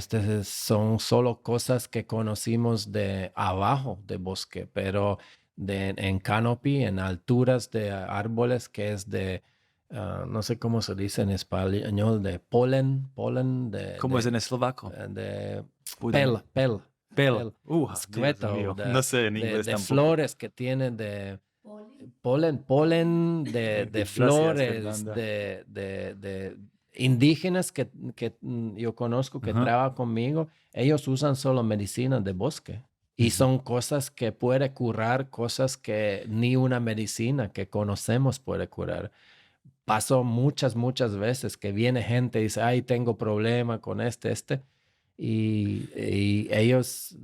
son solo cosas que conocimos de abajo del bosque, pero en canopy, en alturas de árboles, que es no sé cómo se dice en español, de polen, ¿Cómo es en eslovaco? de Pueden. pel, Pel. pel, Dios skveto, mío, no sé en inglés de tampoco. flores que tienen de polen de Gracias, flores Fernanda. de indígenas que yo conozco que Ajá. trabajan conmigo. Ellos usan solo medicinas de bosque y Ujú. son cosas que puede curar, cosas que ni una medicina que conocemos puede curar. Pasó muchas veces que viene gente y dice, ay, tengo problema con este. Y ellos,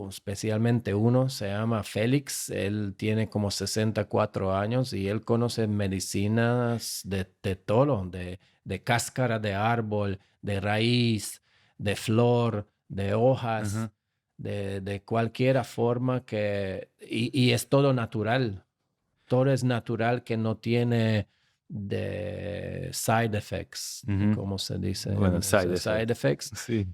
especialmente uno, se llama Félix, él tiene como 64 años y él conoce medicinas de todo, de cáscara de árbol, de raíz, de flor, de hojas, Ajá. de cualquier forma y es todo natural. Todo es natural que no tiene de side effects, Ujú. como se dice Bueno, side side effects. effects, Sí.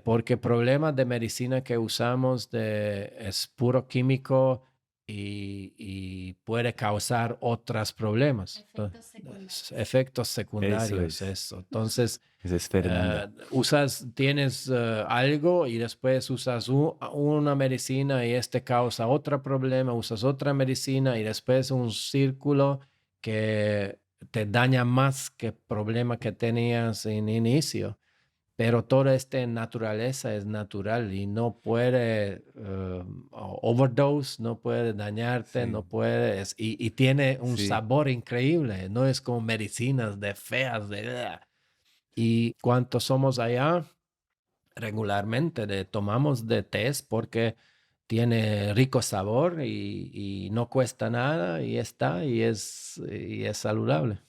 porque problemas de medicina que usamos es puro químico y puede causar otros problemas. Efectos Eso secundarios, es. eso. Entonces, Esa es Fernanda. tienes algo y después usas una medicina y este causa otro problema, usas otra medicina y después un círculo que te daña más que el problema que tenías en inicio. Pero toda esta naturaleza es natural y no puede overdose, no puede dañarte, Sí, no puede, y tiene un sí. sabor increíble, no es como medicinas de feas, y cuando somos allá, regularmente tomamos de test porque tiene rico sabor y no cuesta nada y es saludable.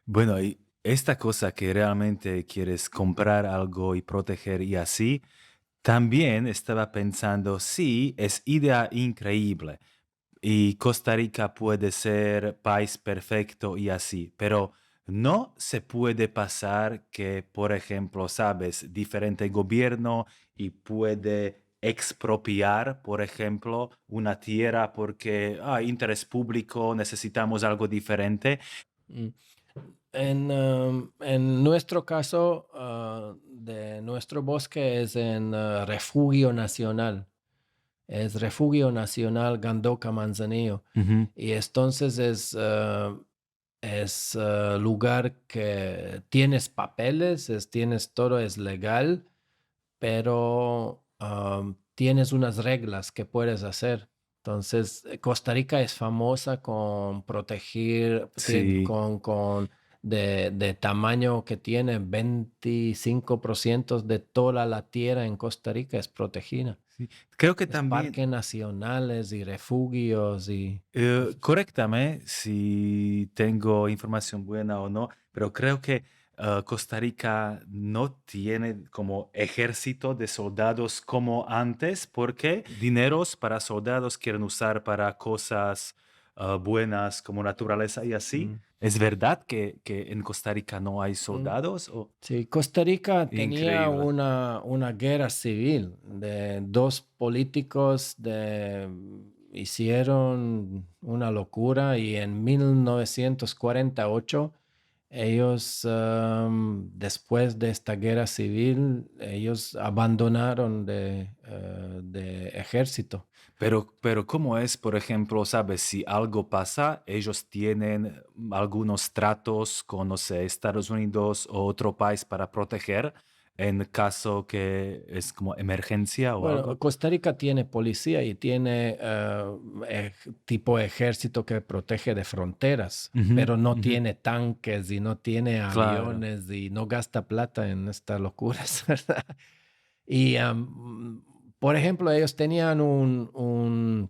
Bueno, y esta cosa que realmente quieres comprar algo y proteger y así, también estaba pensando, sí, es idea increíble y Costa Rica puede ser país perfecto y así, pero no se puede pasar que, por ejemplo, sabes, diferente gobierno y puede expropiar, por ejemplo, una tierra porque, interés público, necesitamos algo diferente. Mm. En nuestro caso, de nuestro bosque es en refugio nacional. Es refugio nacional Gandoca Manzanillo. Ujú. Y entonces es lugar que tienes papeles, tienes todo, es legal, pero tienes unas reglas que puedes hacer. Entonces, Costa Rica es famosa con proteger, Sí. de tamaño que tiene 25% de toda la tierra en Costa Rica es protegida. Sí, creo que Es también, parques nacionales y refugios y corréctame si tengo información buena o no, pero creo que Costa Rica no tiene como ejército de soldados como antes, porque dineros para soldados quieren usar para cosas buenas como naturaleza y así. mm, ¿Es verdad que en Costa Rica no hay mm. soldados? Sí, Costa Rica tenía Increíble. una guerra civil de dos políticos hicieron una locura y en 1948 ellos, después de esta guerra civil, ellos abandonaron de ejército. Pero ¿cómo es, por ejemplo, sabes, si algo pasa, ellos tienen algunos tratos con, no sé, Estados Unidos o otro país para proteger en caso que es como emergencia o Bueno, algo? Costa Rica tiene policía y tiene tipo ejército que protege de fronteras, Ujú, pero no ujú. tiene tanques y no tiene Claro. aviones y no gasta plata en estas locuras, ¿verdad? Y, por ejemplo, ellos tenían un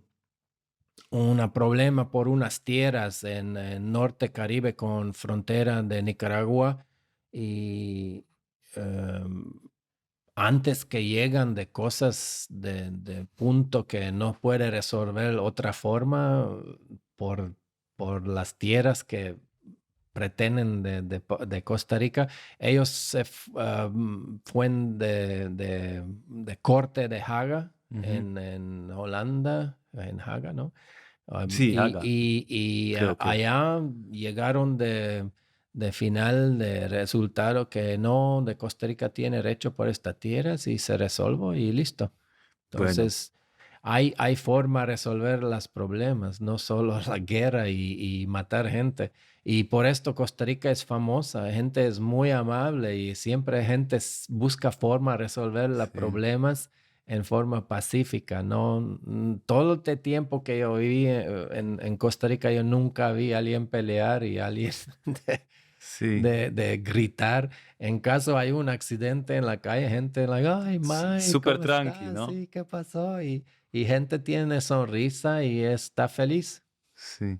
problema por unas tierras en Norte Caribe con frontera de Nicaragua y em, antes que llegan de cosas de punto que no puede resolver otra forma por, por las tierras que pretenden de Costa Rica, ellos fueron de corte de Haga Ujú. en Holanda, en Haga, ¿no? Sí, haga, creo que. Allá llegaron de final de resultado que no, de Costa Rica tiene derecho por estas tierras y se resolvió y listo. Bueno, Entonces, hay forma de resolver los problemas, no solo la guerra y matar gente. Y por esto Costa Rica es famosa, gente es muy amable y siempre gente busca forma de resolver los sí. problemas en forma pacífica. No, todo este tiempo que yo viví en Costa Rica, yo nunca vi a alguien pelear y alguien Sí, de gritar. En caso hay un accidente en la calle, gente like, ay, Mike, súper ¿cómo tranqui, estás? ¿no? Sí, ¿qué pasó? Y gente tiene sonrisa y está feliz. Sí,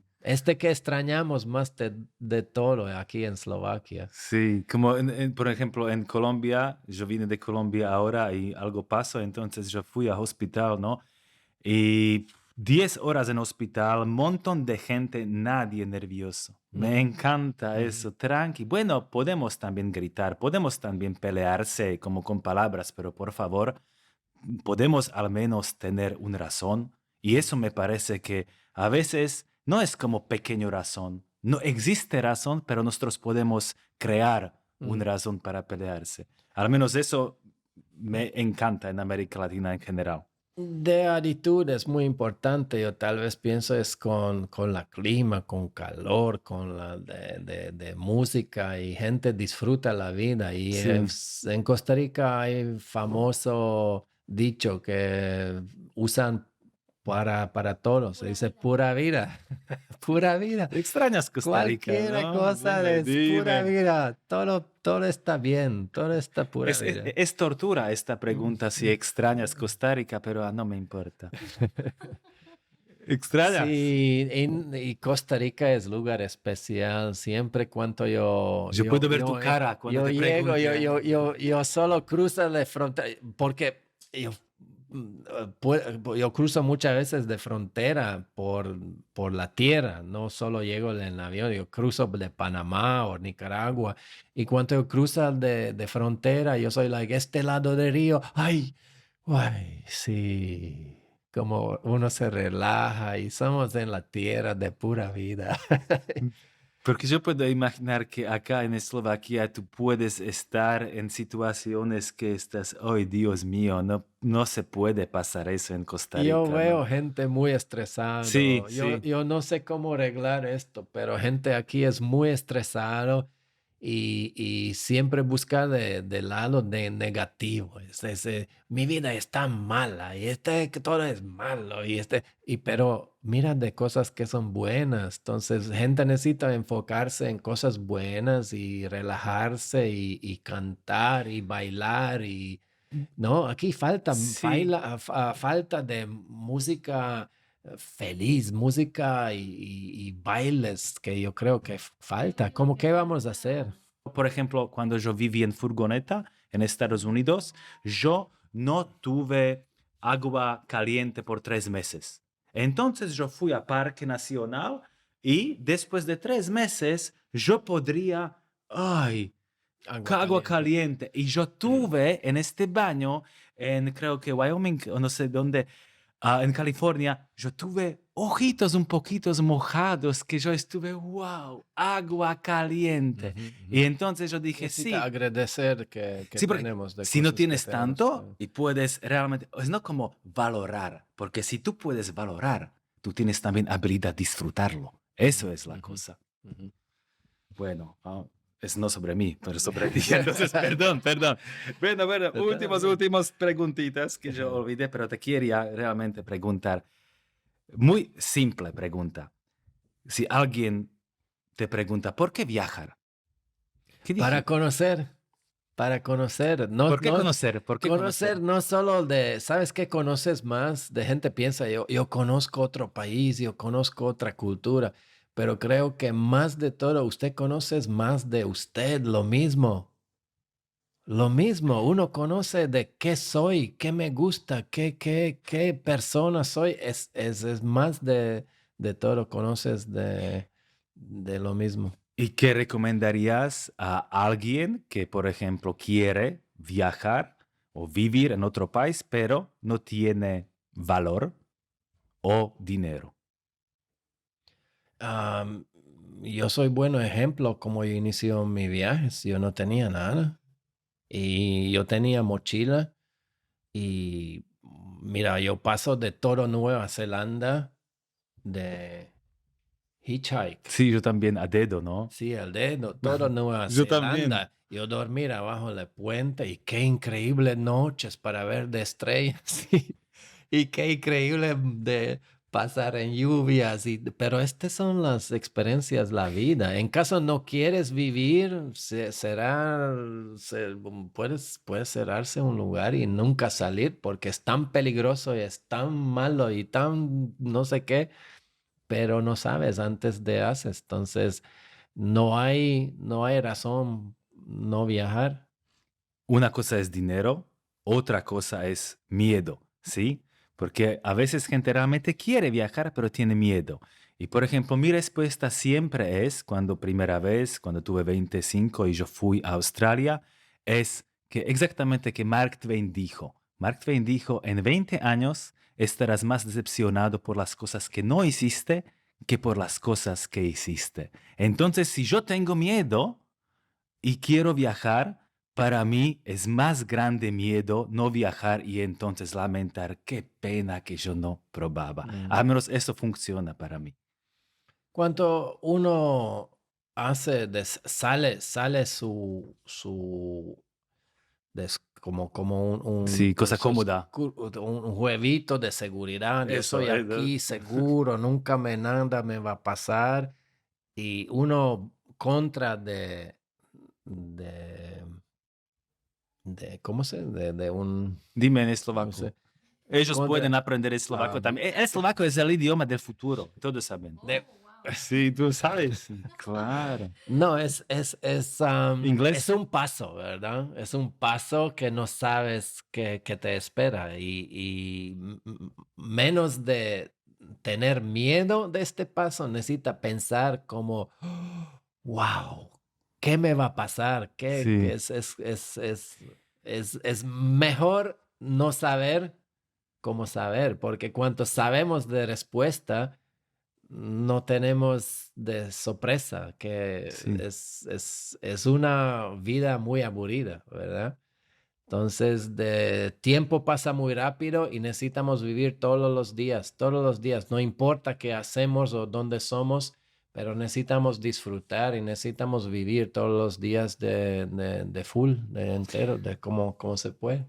Que extrañamos más de todo aquí en Eslovaquia. sí, como por ejemplo en Colombia, yo vine de Colombia ahora y algo pasó, entonces yo fui al hospital, ¿no? Y 10 horas en hospital, montón de gente, nadie nervioso. Me Ujú, encanta ujú. eso, tranqui. Bueno, podemos también gritar, podemos también pelearse como con palabras, pero por favor, podemos al menos tener una razón. Y eso me parece que a veces no es como pequeño razón. No existe razón, pero nosotros podemos crear una Mm. razón para pelearse. Al menos eso me encanta en América Latina en general. De actitud es muy importante. Yo tal vez pienso es con la clima, con calor, con la de música y gente disfruta la vida. Y Sí. en Costa Rica hay famoso dicho que usan para todos. Se dice pura vida, pura vida. Extrañas Costa Rica, Cualquier ¿no? cosa Dime, es pura dime. vida. Todo está bien, todo está pura vida. Es tortura esta Mm, pregunta si mm. extrañas Costa Rica, pero no me importa. ¿Extrañas? Sí, y Costa Rica es lugar especial. Siempre cuando Yo puedo ver tu cara cuando yo te llego, pregunte. yo solo cruzo de frontera, porque yo, yo cruzo muchas veces de frontera por la tierra, no solo llego en el avión, yo cruzo de Panamá o Nicaragua. Y cuando yo cruzo de frontera, yo soy like, este lado del río, ay, sí. Como uno se relaja y somos en la tierra de pura vida. Porque yo puedo imaginar que acá en Eslovaquia tú puedes estar en situaciones que estás, ay, Dios mío, no, no se puede pasar eso en Costa Yo Rica, veo ¿no? gente muy Sí, estresado. sí. Yo no sé cómo arreglar esto, pero gente aquí es muy estresado y siempre busca del lado negativo. Mi vida está mala y que todo es malo pero mira de cosas que son buenas. Entonces, gente necesita enfocarse en cosas buenas y relajarse y cantar y bailar no, aquí Sí, falta de música feliz, música y bailes que yo creo que falta. ¿Cómo qué vamos a hacer? por ejemplo, cuando yo viví en furgoneta en Estados Unidos, yo no tuve agua caliente por 3 meses. Entonces yo fui a Parque Nacional y después de 3 meses yo podría, ay, Agua agua caliente. caliente. Y yo Mm. tuve en este baño, en creo que Wyoming o no sé dónde, en California, yo tuve ojitos un poquito mojados que yo estuve, wow, agua caliente. Ujú, Y ujú. entonces yo dije, Necesita sí, agradecer que sí, porque tenemos de si no cosas que tienes tenemos. tanto y puedes realmente, es no como valorar, porque si tú puedes valorar, tú tienes también habilidad de disfrutarlo. Ujú, Eso es la ujú, cosa. ujú. Bueno, es no sobre mí, pero sobre ti. Entonces, perdón, perdón. Bueno, Está bien. últimas preguntitas que yo Ajá. olvidé, pero te quería realmente preguntar. Muy simple pregunta. Si alguien te pregunta, ¿por qué viajar? ¿Qué Para dijiste? conocer. Para conocer, ¿Por qué conocer? ¿Por qué conocer conocer? no solo ¿sabes qué conoces más? De gente piensa, yo conozco otro país, yo conozco otra cultura, pero creo que más de todo, usted conoce más de usted, lo mismo, uno conoce de qué soy, qué me gusta, qué persona soy, es más de todo, conoces de lo mismo. ¿Y qué recomendarías a alguien que, por ejemplo, quiere viajar o vivir en otro país, pero no tiene valor o dinero? Am, yo soy bueno ejemplo como yo inició mi viajes. Yo no tenía nada y yo tenía mochila y mira, yo paso de todo Nueva Zelanda de hitchhike. Sí, yo también a dedo, ¿no? Sí, el dedo, todo Nueva Yo también. Zelanda. Yo dormir abajo del puente y qué increíbles noches para ver de estrellas. Y qué increíble de pasar en lluvias, pero estas son las experiencias, la vida. En caso no quieres vivir, puedes cerrarse un lugar y nunca salir porque es tan peligroso y es tan malo y tan no sé qué, pero no sabes antes de haces. Entonces, no hay razón no viajar. Una cosa es dinero, otra cosa es miedo, ¿sí? Porque a veces gente realmente quiere viajar, pero tiene miedo. Y por ejemplo, mi respuesta siempre es, cuando primera vez, cuando tuve 25 y yo fui a Australia, es que exactamente que Mark Twain dijo. Mark Twain dijo, en 20 años estarás más decepcionado por las cosas que no hiciste que por las cosas que hiciste. Entonces, si yo tengo miedo, y quiero viajar, para mí es más grande miedo no viajar y entonces lamentar qué pena que yo no probaba. Mm. Al menos eso funciona para mí. Cuando uno sale como Sí, cosa cómoda. un huevito de seguridad. Yo Eso, soy eso. aquí seguro, nunca nada me va a pasar. Y uno contra de, ¿cómo de un, Dime en no eslovaco. sé, Ellos pueden contra, aprender eslovaco ah, también. El eslovaco es el idioma del futuro, todos saben. de, Sí, tú sabes. Claro. no, es Inglés. un paso, ¿verdad? Es un paso que no sabes que te espera y menos de tener miedo de este paso, necesita pensar como, wow, ¿qué me va a pasar? ¿Qué Sí, es mejor no saber cómo saber? Porque cuando sabemos de respuesta, no tenemos de sorpresa, que sí. es una vida muy aburrida, ¿verdad? Entonces, de tiempo pasa muy rápido y necesitamos vivir todos los días, no importa qué hacemos o dónde somos, pero necesitamos disfrutar y necesitamos vivir todos los días de full, de entero, de cómo se puede.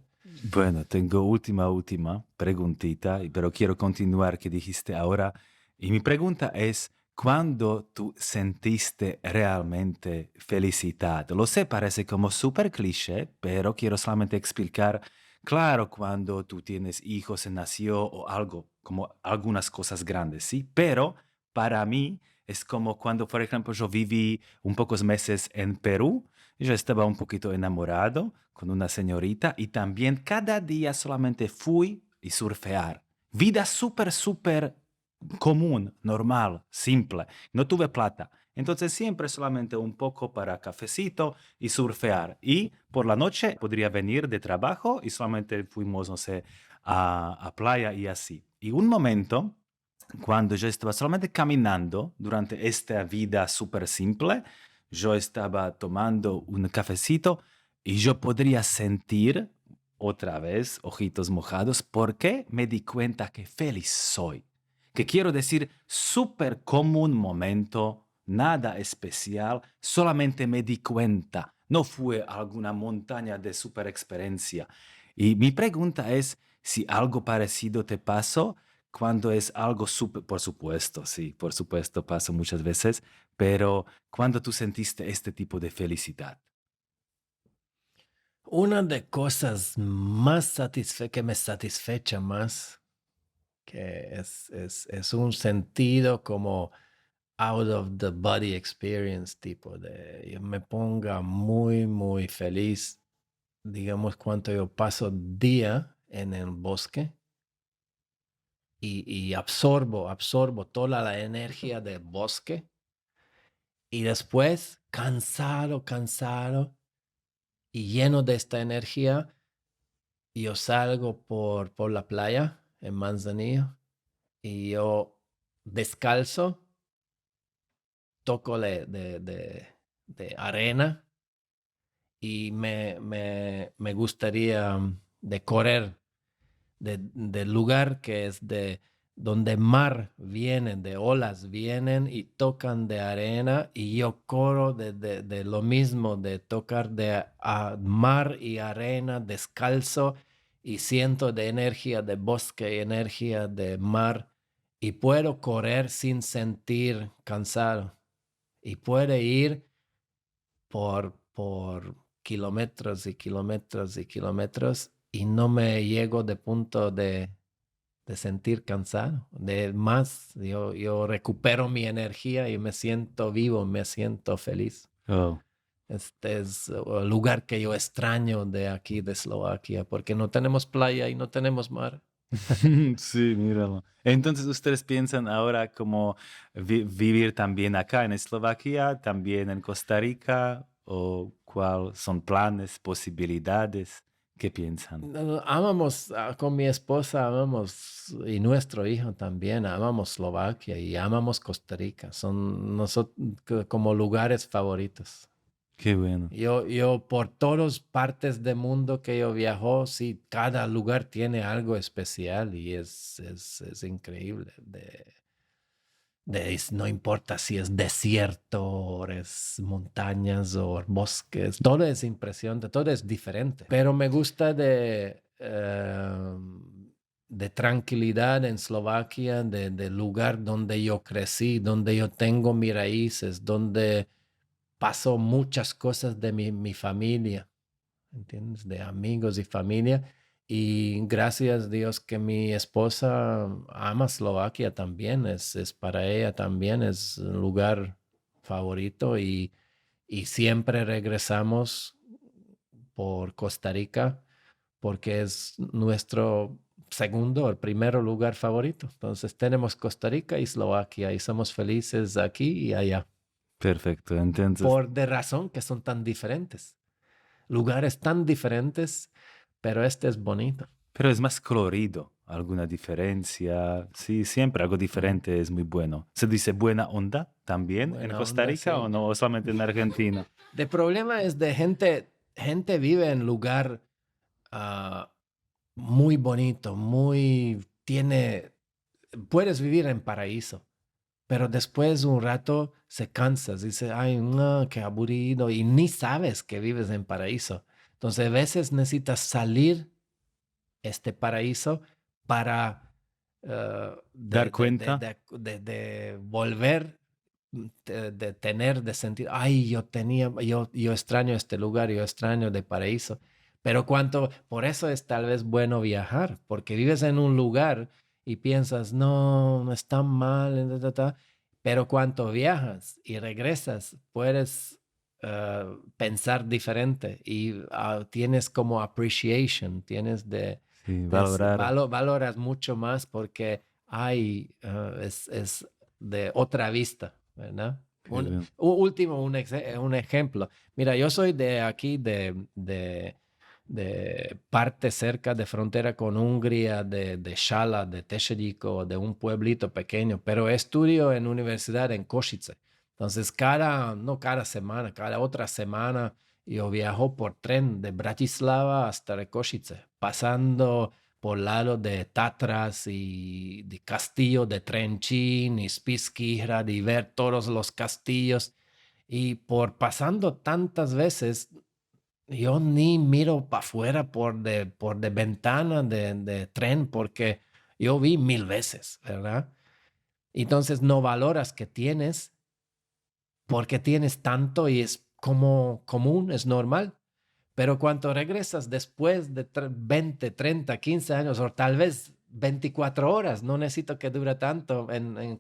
Bueno, tengo última preguntita, pero quiero continuar que dijiste ahora. Y mi pregunta es, ¿cuándo tú sentiste realmente felicidad? Lo sé, parece como súper cliché, pero quiero solamente explicar, claro, cuando tú tienes hijos, se nació o algo, como algunas cosas grandes, ¿sí? Pero para mí es como cuando, por ejemplo, yo viví un pocos meses en Perú. Yo estaba un poquito enamorado con una señorita y también cada día solamente fui y surfear. Vida súper, súper común, normal, simple. No tuve plata. Entonces siempre solamente un poco para cafecito y surfear. Y por la noche podría venir de trabajo y solamente fuimos, no sé, a playa y así. Y un momento, cuando yo estaba solamente caminando durante esta vida súper simple, yo estaba tomando un cafecito y yo podría sentir otra vez ojitos mojados porque me di cuenta que feliz soy. Que quiero decir, súper común momento, nada especial, solamente me di cuenta. No fue alguna montaña de super experiencia. Y mi pregunta es si algo parecido te pasó cuando es algo súper, por supuesto, sí, por supuesto pasa muchas veces, pero cuando tú sentiste este tipo de felicidad. Una de cosas más que me satisfecha más, que es un sentido como out of the body experience, tipo de yo me ponga muy, muy feliz, digamos, cuando yo paso día en el bosque y absorbo toda la energía del bosque y después cansado y lleno de esta energía, yo salgo por la playa en Manzanillo y yo descalzo, toco de arena y me gustaría de correr del lugar que es de donde mar vienen, de olas vienen y tocan de arena y yo corro de lo mismo, de tocar de mar y arena descalzo y siento de energía de bosque y energía de mar y puedo correr sin sentir cansado. Y puedo ir por kilómetros y kilómetros y kilómetros y no me llego de punto de sentir cansado. De más, yo recupero mi energía y me siento vivo, me siento feliz. Oh. Este es el lugar que yo extraño de aquí, de Eslovaquia, porque no tenemos playa y no tenemos mar. Sí, míralo. Entonces, ¿ustedes piensan ahora como vivir también acá en Eslovaquia, también en Costa Rica? ¿O cuáles son planes, posibilidades? ¿Qué piensan? Amamos con mi esposa, amamos y nuestro hijo también, amamos Eslovaquia y amamos Costa Rica. Son nosotros como lugares favoritos. Qué bueno. Yo por todas partes del mundo que yo viajo, sí, cada lugar tiene algo especial y es increíble. No importa si es desierto o es montañas o bosques, todo es impresionante, todo es diferente. Pero me gusta de tranquilidad en Eslovaquia, de lugar donde yo crecí, donde yo tengo mis raíces, donde pasó muchas cosas de mi familia, ¿entiendes? De amigos y familia. Y gracias a Dios que mi esposa ama Eslovaquia también, es para ella también, es un lugar favorito y siempre regresamos por Costa Rica porque es nuestro segundo, el primer lugar favorito. Entonces tenemos Costa Rica y Eslovaquia y somos felices aquí y allá. Perfecto. Entonces, Por de razón que son tan diferentes. Lugares tan diferentes, pero este es bonito. pero es más colorido. ¿Alguna diferencia? Sí, siempre algo diferente es muy bueno. ¿Se dice buena onda también en Buena Costa onda, Rica sí. o no? ¿O solamente en Argentina? El problema es de gente vive en lugar muy bonito, puedes vivir en paraíso, pero después un rato se cansas, dices, ay, no, qué aburrido, y ni sabes que vives en paraíso. Entonces a veces necesitas salir este paraíso para Dar cuenta. de volver, de tener, de sentir, ay, yo extraño este lugar, yo extraño de paraíso. Pero por eso es tal vez bueno viajar, porque vives en un lugar y piensas, no, no es tan mal, pero cuando viajas y regresas, puedes pensar diferente y tienes como appreciation, tienes Sí, valorar. valoras mucho más porque es de otra vista, ¿verdad? Qué bien. Último, un ejemplo. Mira, yo soy de aquí, de parte cerca de frontera con Hungría, de Shala, de Teşedik, de un pueblito pequeño, pero estudio en universidad en Košice. Entonces, no cada semana, cada otra semana, yo viajo por tren de Bratislava hasta Košice, pasando por lado de Tatras y de castillo de Trenčín y Spišský hrad y ver todos los castillos. Y por pasando tantas veces, yo ni miro para afuera por de ventana de tren porque yo vi 1000 veces, ¿verdad? Entonces no valoras que tienes porque tienes tanto y es como común, es normal. Pero cuando regresas después de 20, 30, 15 años o tal vez 24 horas, no necesito que dure tanto en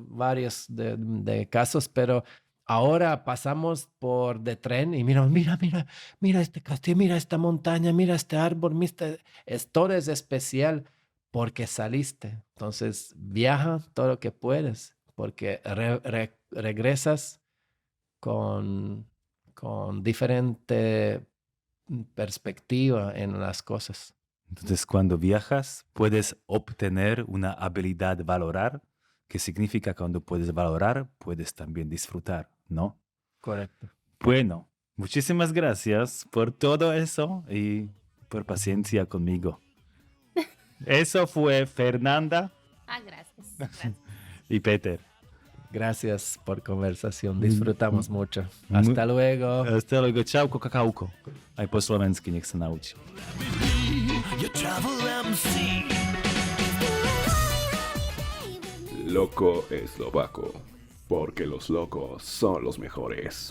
varios de casos, pero ahora pasamos por de tren y mira este castillo, mira esta montaña, mira este árbol, todo es especial porque saliste. Entonces viaja todo lo que puedes porque regresas con diferente perspectiva en las cosas. Entonces, cuando viajas, puedes obtener una habilidad de valorar, que significa cuando puedes valorar, puedes también disfrutar, ¿no? Correcto. Bueno, muchísimas gracias por todo eso y por paciencia conmigo. Eso fue Fernanda Gracias. y Peter. Gracias por conversación. Disfrutamos mucho. Hasta luego. Hasta luego. Čauko, kakauko. Aj po slovensky nech sa naučí. Loco eslovaco, porque los locos son los mejores.